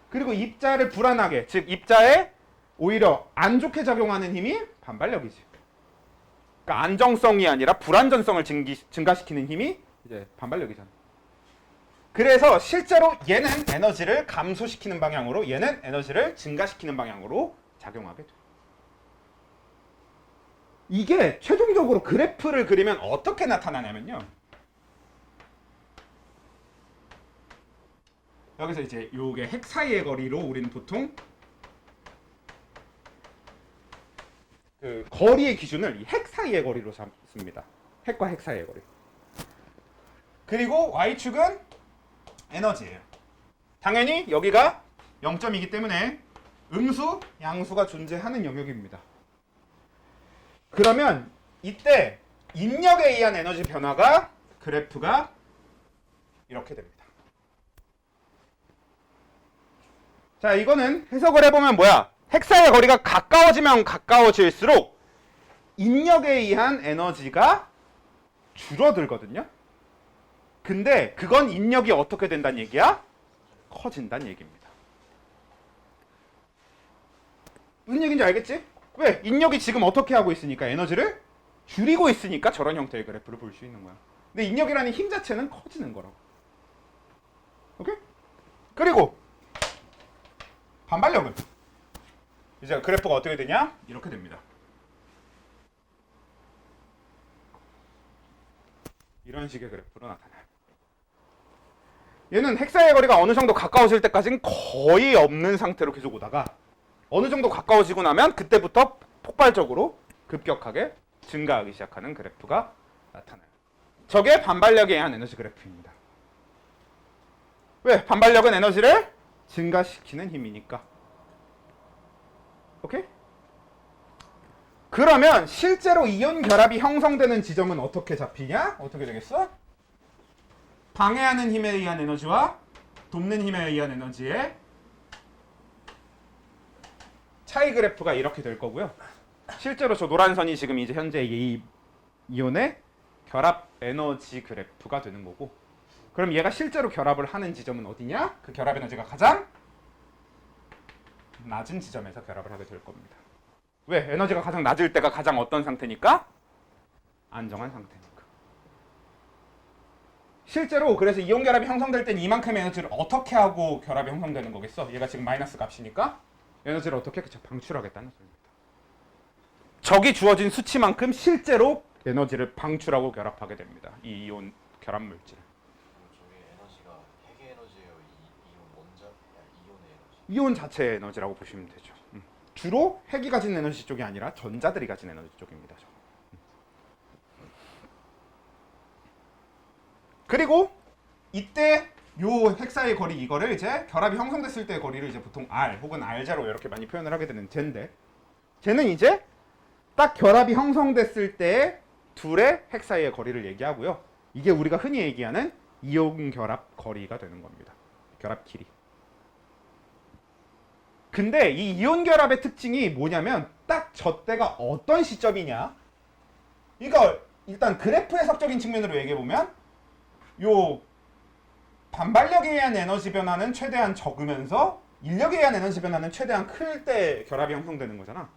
그리고 입자를 불안하게, 즉 입자에 오히려 안 좋게 작용하는 힘이 반발력이지. 그러니까 안정성이 아니라 불안전성을 증가시키는 힘이 이제 반발력이잖아. 그래서 실제로 얘는 에너지를 감소시키는 방향으로, 얘는 에너지를 증가시키는 방향으로 작용하게 돼. 이게 최종적으로 그래프를 그리면 어떻게 나타나냐면요. 여기서 이제 요게 핵 사이의 거리로 우리는 보통 그 거리의 기준을 이 핵 사이의 거리로 잡습니다. 핵과 핵 사이의 거리. 그리고 y축은 에너지예요. 당연히 여기가 0점이기 때문에 음수, 양수가 존재하는 영역입니다. 그러면 이때 인력에 의한 에너지 변화가 그래프가 이렇게 됩니다. 자, 이거는 해석을 해보면 뭐야? 핵 사이의 거리가 가까워지면 가까워질수록 인력에 의한 에너지가 줄어들거든요. 근데 그건 인력이 어떻게 된다는 얘기야? 커진다는 얘기입니다. 무슨 얘기인지 알겠지? 왜? 인력이 지금 어떻게 하고 있으니까 에너지를 줄이고 있으니까 저런 형태의 그래프를 볼 수 있는 거야. 근데 인력이라는 힘 자체는 커지는 거라고. 오케이? 그리고 반발력은 이제 그래프가 어떻게 되냐? 이렇게 됩니다. 이런 식의 그래프로 나타나요. 얘는 핵 사이의 거리가 어느 정도 가까워질 때까지는 거의 없는 상태로 계속 오다가 어느 정도 가까워지고 나면 그때부터 폭발적으로 급격하게 증가하기 시작하는 그래프가 나타나요. 저게 반발력에 의한 에너지 그래프입니다. 왜? 반발력은 에너지를 증가시키는 힘이니까. 오케이? 그러면 실제로 이온 결합이 형성되는 지점은 어떻게 잡히냐? 어떻게 되겠어? 방해하는 힘에 의한 에너지와 돕는 힘에 의한 에너지의 차이 그래프가 이렇게 될 거고요. 실제로 저 노란 선이 지금 이제 현재 이 이온의 결합 에너지 그래프가 되는 거고, 그럼 얘가 실제로 결합을 하는 지점은 어디냐? 그 결합 에너지가 가장 낮은 지점에서 결합을 하게 될 겁니다. 왜? 에너지가 가장 낮을 때가 가장 어떤 상태니까? 안정한 상태니까. 실제로 그래서 이온 결합이 형성될 땐 이만큼의 에너지를 어떻게 하고 결합이 형성되는 거겠어? 얘가 지금 마이너스 값이니까 에너지를 어떻게 방출하겠다는 소리입니다. 적이 주어진 수치만큼 실제로 에너지를 방출하고 결합하게 됩니다. 이 이온 결합 물질을. 저게 에너지가 핵의 에너지예요. 이온 원자, 이온의 에너지. 이온 자체의 에너지라고 보시면 되죠. 주로 핵이 가진 에너지 쪽이 아니라 전자들이 가진 에너지 쪽입니다. 그리고 이때 요 핵 사이의 거리 이거를 이제 결합이 형성됐을 때의 거리를 이제 보통 R 혹은 R0 이렇게 많이 표현을 하게 되는 쟤인데, 쟤는 이제 딱 결합이 형성됐을 때의 둘의 핵 사이의 거리를 얘기하고요. 이게 우리가 흔히 얘기하는 이온 결합 거리가 되는 겁니다. 결합 길이. 근데 이 이온 결합의 특징이 뭐냐면 딱 저 때가 어떤 시점이냐. 그러니까 일단 그래프 해석적인 측면으로 얘기해 보면 요 반발력에 의한 에너지 변화는 최대한 적으면서 인력에 의한 에너지 변화는 최대한 클 때 결합이 형성되는 거잖아.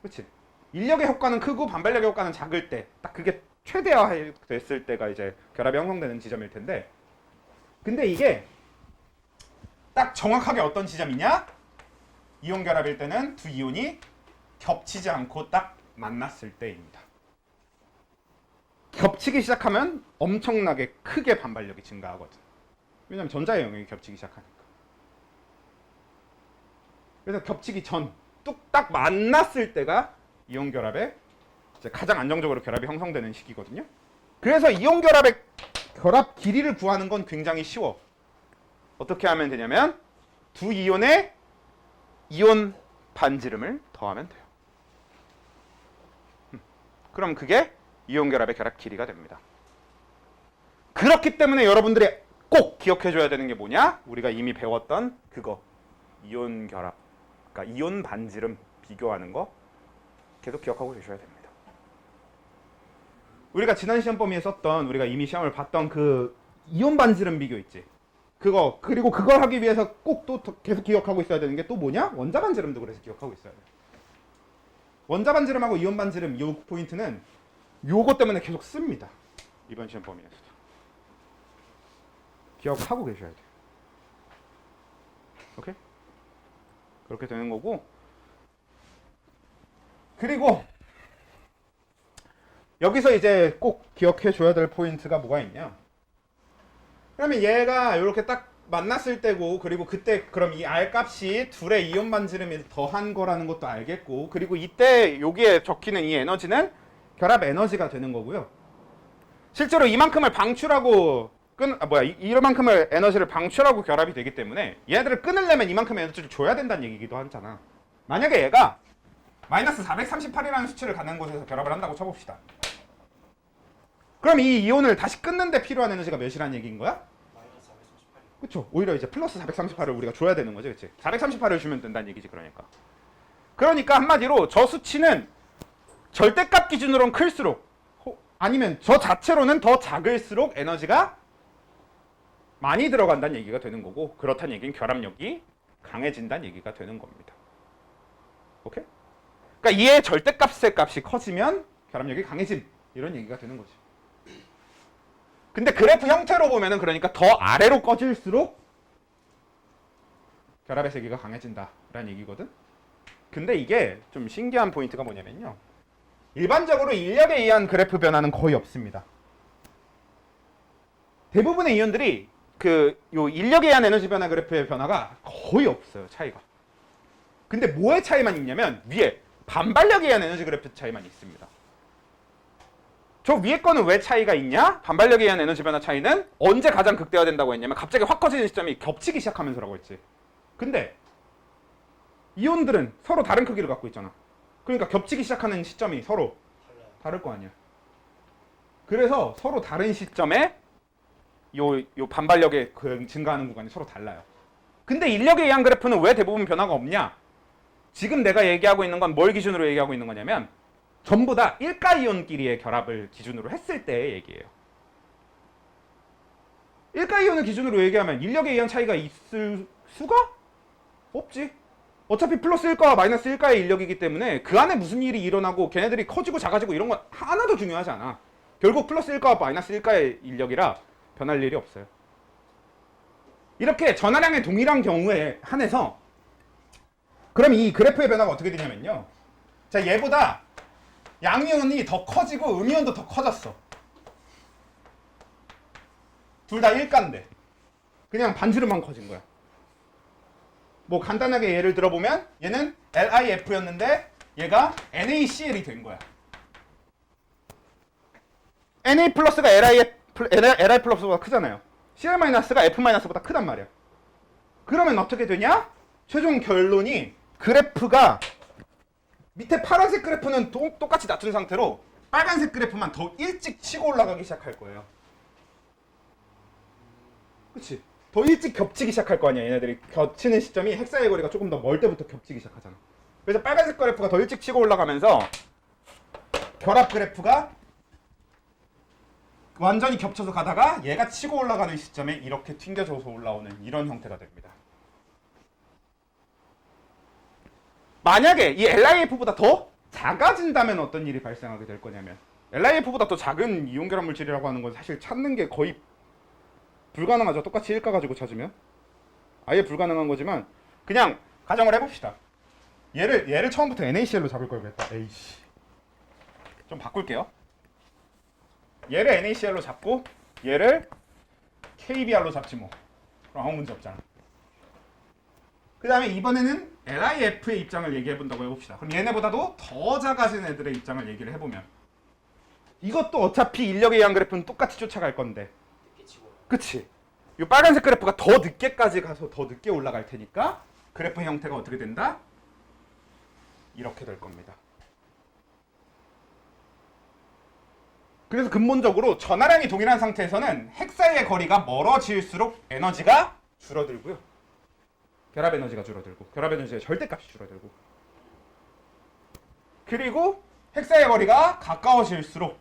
그렇지? 인력의 효과는 크고 반발력의 효과는 작을 때 딱 그게 최대화됐을 때가 이제 결합이 형성되는 지점일 텐데, 근데 이게 딱 정확하게 어떤 지점이냐? 이온 결합일 때는 두 이온이 겹치지 않고 딱 만났을 때입니다. 겹치기 시작하면 엄청나게 크게 반발력이 증가하거든. 왜냐면 전자의 영역이 겹치기 시작하니까. 그래서 겹치기 전 뚝딱 만났을 때가 이온 결합의 이제 가장 안정적으로 결합이 형성되는 시기거든요. 그래서 이온 결합의 결합 길이를 구하는 건 굉장히 쉬워. 어떻게 하면 되냐면 두 이온의 이온 반지름을 더하면 돼요. 그럼 그게 이온 결합의 결합 길이가 됩니다. 그렇기 때문에 여러분들이 꼭 기억해줘야 되는 게 뭐냐? 우리가 이미 배웠던 그거, 이온 결합, 그러니까 이온 반지름 비교하는 거 계속 기억하고 계셔야 됩니다. 우리가 지난 시험 범위에 썼던, 우리가 이미 시험을 봤던 그 이온 반지름 비교 있지? 그거, 그리고 그걸 하기 위해서 꼭 또 계속 기억하고 있어야 되는 게 또 뭐냐? 원자 반지름도 그래서 기억하고 있어야 돼. 원자 반지름하고 이온 반지름 이 포인트는 요거 때문에 계속 씁니다. 이번 시험 범위에서도. 기억하고 계셔야 돼요. 오케이? 그렇게 되는 거고, 그리고 여기서 이제 꼭 기억해 줘야 될 포인트가 뭐가 있냐? 그러면 얘가 이렇게 딱 만났을 때고, 그리고 그때 그럼 이 R 값이 둘의 이온 반지름이 더한 거라는 것도 알겠고, 그리고 이때 여기에 적히는 이 에너지는 결합 에너지가 되는 거고요. 실제로 이만큼을 방출하고 이만큼의 에너지를 방출하고 결합이 되기 때문에 얘네들을 끊으려면 이만큼의 에너지를 줘야 된다는 얘기기도 하잖아. 만약에 얘가 마이너스 438이라는 수치를 갖는 곳에서 결합을 한다고 쳐봅시다. 그럼 이 이온을 다시 끊는데 필요한 에너지가 몇이라는 얘기인 거야? 마이너스 438이. 그쵸? 오히려 이제 플러스 438을 우리가 줘야 되는 거지, 그치? 438을 주면 된다는 얘기지, 그러니까 한마디로 저 수치는 절대값 기준으로는 클수록, 아니면 저 자체로는 더 작을수록 에너지가 많이 들어간다는 얘기가 되는 거고, 그렇다는 얘기는 결합력이 강해진다는 얘기가 되는 겁니다. 오케이? 그러니까 이의 절대값의 값이 커지면 결합력이 강해짐, 이런 얘기가 되는 거지. 근데 그래프 형태로 보면은 그러니까 더 아래로 꺼질수록 결합의 세기가 강해진다라는 얘기거든. 근데 이게 좀 신기한 포인트가 뭐냐면요, 일반적으로 인력에 의한 그래프 변화는 거의 없습니다. 대부분의 이온들이 요 인력에 의한 에너지 변화 그래프의 변화가 거의 없어요, 차이가. 근데 뭐의 차이만 있냐면 위에 반발력에 의한 에너지 그래프 차이만 있습니다. 저 위에 거는 왜 차이가 있냐? 반발력에 의한 에너지 변화 차이는 언제 가장 극대화된다고 했냐면 갑자기 확 커지는 시점이 겹치기 시작하면서라고 했지. 근데 이온들은 서로 다른 크기를 갖고 있잖아. 그러니까 겹치기 시작하는 시점이 서로 달라요. 다를 거 아니야. 그래서 서로 다른 시점에 요 반발력의 증가하는 구간이 서로 달라요. 근데 인력에 의한 그래프는 왜 대부분 변화가 없냐? 지금 내가 얘기하고 있는 건 뭘 기준으로 얘기하고 있는 거냐면 전부 다 일가 이온끼리의 결합을 기준으로 했을 때의 얘기예요. 일가 이온을 기준으로 얘기하면 인력에 의한 차이가 있을 수가 없지. 어차피 플러스 1가와 마이너스 1가의 인력이기 때문에 그 안에 무슨 일이 일어나고 걔네들이 커지고 작아지고 이런 건 하나도 중요하지 않아. 결국 플러스 1가와 마이너스 1가의 인력이라 변할 일이 없어요. 이렇게 전하량의 동일한 경우에 한해서 그럼 이 그래프의 변화가 어떻게 되냐면요, 자, 얘보다 양이온이 더 커지고 음이온도 더 커졌어. 둘 다 1가인데 그냥 반지름만 커진 거야. 뭐 간단하게 예를 들어보면 얘는 LIF였는데 얘가 NaCl이 된 거야. Na 플러스가 Li 플러스보다 크잖아요. Cl 마이너스가 F 마이너스보다 크단 말이야. 그러면 어떻게 되냐? 최종 결론이 그래프가 밑에 파란색 그래프는 똑같이 낮춘 상태로 빨간색 그래프만 더 일찍 치고 올라가기 시작할 거예요. 그치? 더 일찍 겹치기 시작할 거 아니야. 얘네들이 겹치는 시점이 핵 사이의 거리가 조금 더 멀 때부터 겹치기 시작하잖아. 그래서 빨간색 그래프가 더 일찍 치고 올라가면서 결합 그래프가 완전히 겹쳐서 가다가 얘가 치고 올라가는 시점에 이렇게 튕겨져서 올라오는 이런 형태가 됩니다. 만약에 이 LIF보다 더 작아진다면 어떤 일이 발생하게 될 거냐면, LIF보다 더 작은 이온 결합 물질이라고 하는 건 사실 찾는 게 거의 불가능하죠. 똑같이 1가 가지고 찾으면 아예 불가능한 거지만, 그냥 가정을 해봅시다. 얘를 처음부터 NaCl로 잡을 걸 그랬다. 에이씨, 좀 바꿀게요. 얘를 NaCl로 잡고 얘를 KBr로 잡지 뭐. 그럼 아무 문제 없잖아. 그 다음에 이번에는 LIF의 입장을 얘기해 본다고 해봅시다. 그럼 얘네보다도 더 작아진 애들의 입장을 얘기를 해보면, 이것도 어차피 인력에 의한 그래프는 똑같이 쫓아갈 건데, 늦게 치고 올라가요. 그치? 이 빨간색 그래프가 더 늦게까지 가서 더 늦게 올라갈 테니까 그래프 형태가 어떻게 된다? 이렇게 될 겁니다. 그래서 근본적으로 전하량이 동일한 상태에서는 핵 사이의 거리가 멀어질수록 에너지가 줄어들고요. 결합 에너지가 줄어들고, 결합 에너지의 절대값이 줄어들고, 그리고 핵 사이의 거리가 가까워질수록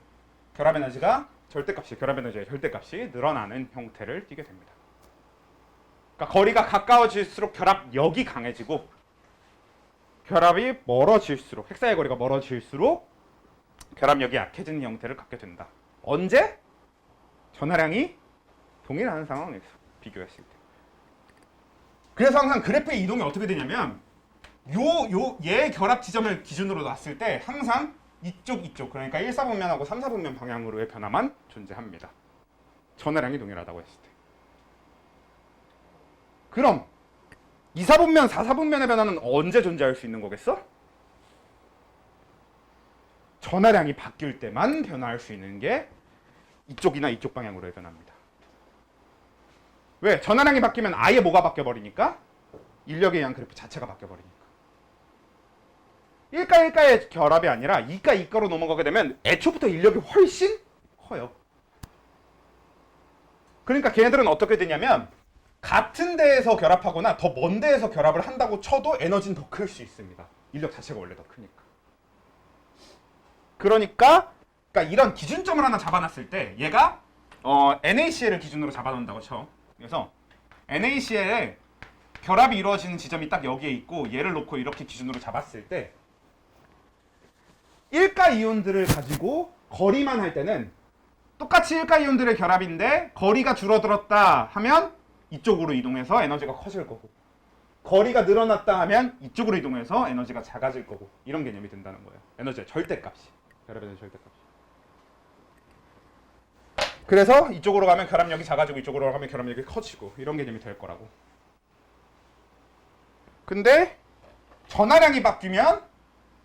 결합 에너지가 결합 에너지의 절대값이 늘어나는 형태를 띠게 됩니다. 그러니까 거리가 가까워질수록 결합력이 강해지고, 결합이 멀어질수록, 핵 사이의 거리가 멀어질수록 결합력이 약해지는 형태를 갖게 된다. 언제? 전하량이 동일한 상황에서 비교했을 때. 그래서 항상 그래프의 이동이 어떻게 되냐면, 얘 결합 지점을 기준으로 놨을 때 항상 이쪽 그러니까 1, 4분면하고 3, 4분면 방향으로의 변화만 존재합니다. 전하량이 동일하다고 했을 때. 그럼 2, 4분면, 4, 4분면의 변화는 언제 존재할 수 있는 거겠어? 전하량이 바뀔 때만 변화할 수 있는 게 이쪽이나 이쪽 방향으로의 변화입니다. 왜? 전하량이 바뀌면 아예 뭐가 바뀌어버리니까? 인력에 의한 그래프 자체가 바뀌어버리니까. 1가 1가의 결합이 아니라 2가 2가로 넘어가게 되면 애초부터 인력이 훨씬 커요. 그러니까 걔네들은 어떻게 되냐면, 같은 데에서 결합하거나 더 먼 데에서 결합을 한다고 쳐도 에너지는 더 클 수 있습니다. 인력 자체가 원래 더 크니까. 그러니까 이런 기준점을 하나 잡아놨을 때, 얘가 NaCl을 기준으로 잡아놓는다고 쳐. 그래서 NaCl에 결합이 이루어지는 지점이 딱 여기에 있고, 얘를 놓고 이렇게 기준으로 잡았을 때 1가 이온들을 가지고 거리만 할 때는 똑같이 1가 이온들의 결합인데 거리가 줄어들었다 하면 이쪽으로 이동해서 에너지가 커질 거고, 거리가 늘어났다 하면 이쪽으로 이동해서 에너지가 작아질 거고, 이런 개념이 된다는 거예요. 에너지의 절대값이, 결합 에너지 절대값이. 그래서 이쪽으로 가면 결합력이 작아지고 이쪽으로 가면 결합력이 커지고, 이런 개념이 될 거라고. 근데 전하량이 바뀌면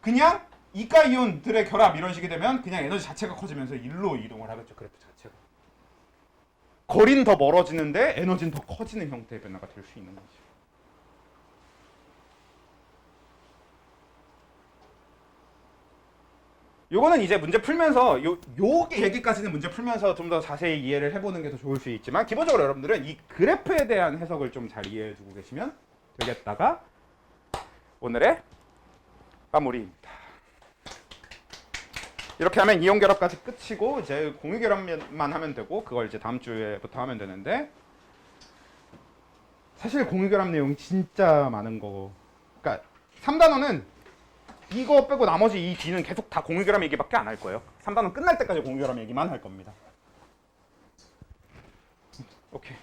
그냥 이가 이온들의 결합 이런 식이 되면 그냥 에너지 자체가 커지면서 일로 이동을 하겠죠. 그래프 자체가. 거리는 더 멀어지는데 에너지는 더 커지는 형태의 변화가 될 수 있는 거죠. 요거는 이제 문제 풀면서 요 얘기까지는 문제 풀면서 좀 더 자세히 이해를 해보는 게 더 좋을 수 있지만, 기본적으로 여러분들은 이 그래프에 대한 해석을 좀 잘 이해해 두고 계시면 되겠다가 오늘의 마무리입니다. 이렇게 하면 이온 결합까지 끝이고, 이제 공유 결합만 하면 되고, 그걸 이제 다음 주에부터 하면 되는데, 사실 공유 결합 내용이 진짜 많은 거. 그러니까 3단원은 이거 빼고 나머지 이 D는 계속 다 공유 결합 얘기밖에 안 할 거예요. 3단원 끝날 때까지 공유 결합 얘기만 할 겁니다. 오케이.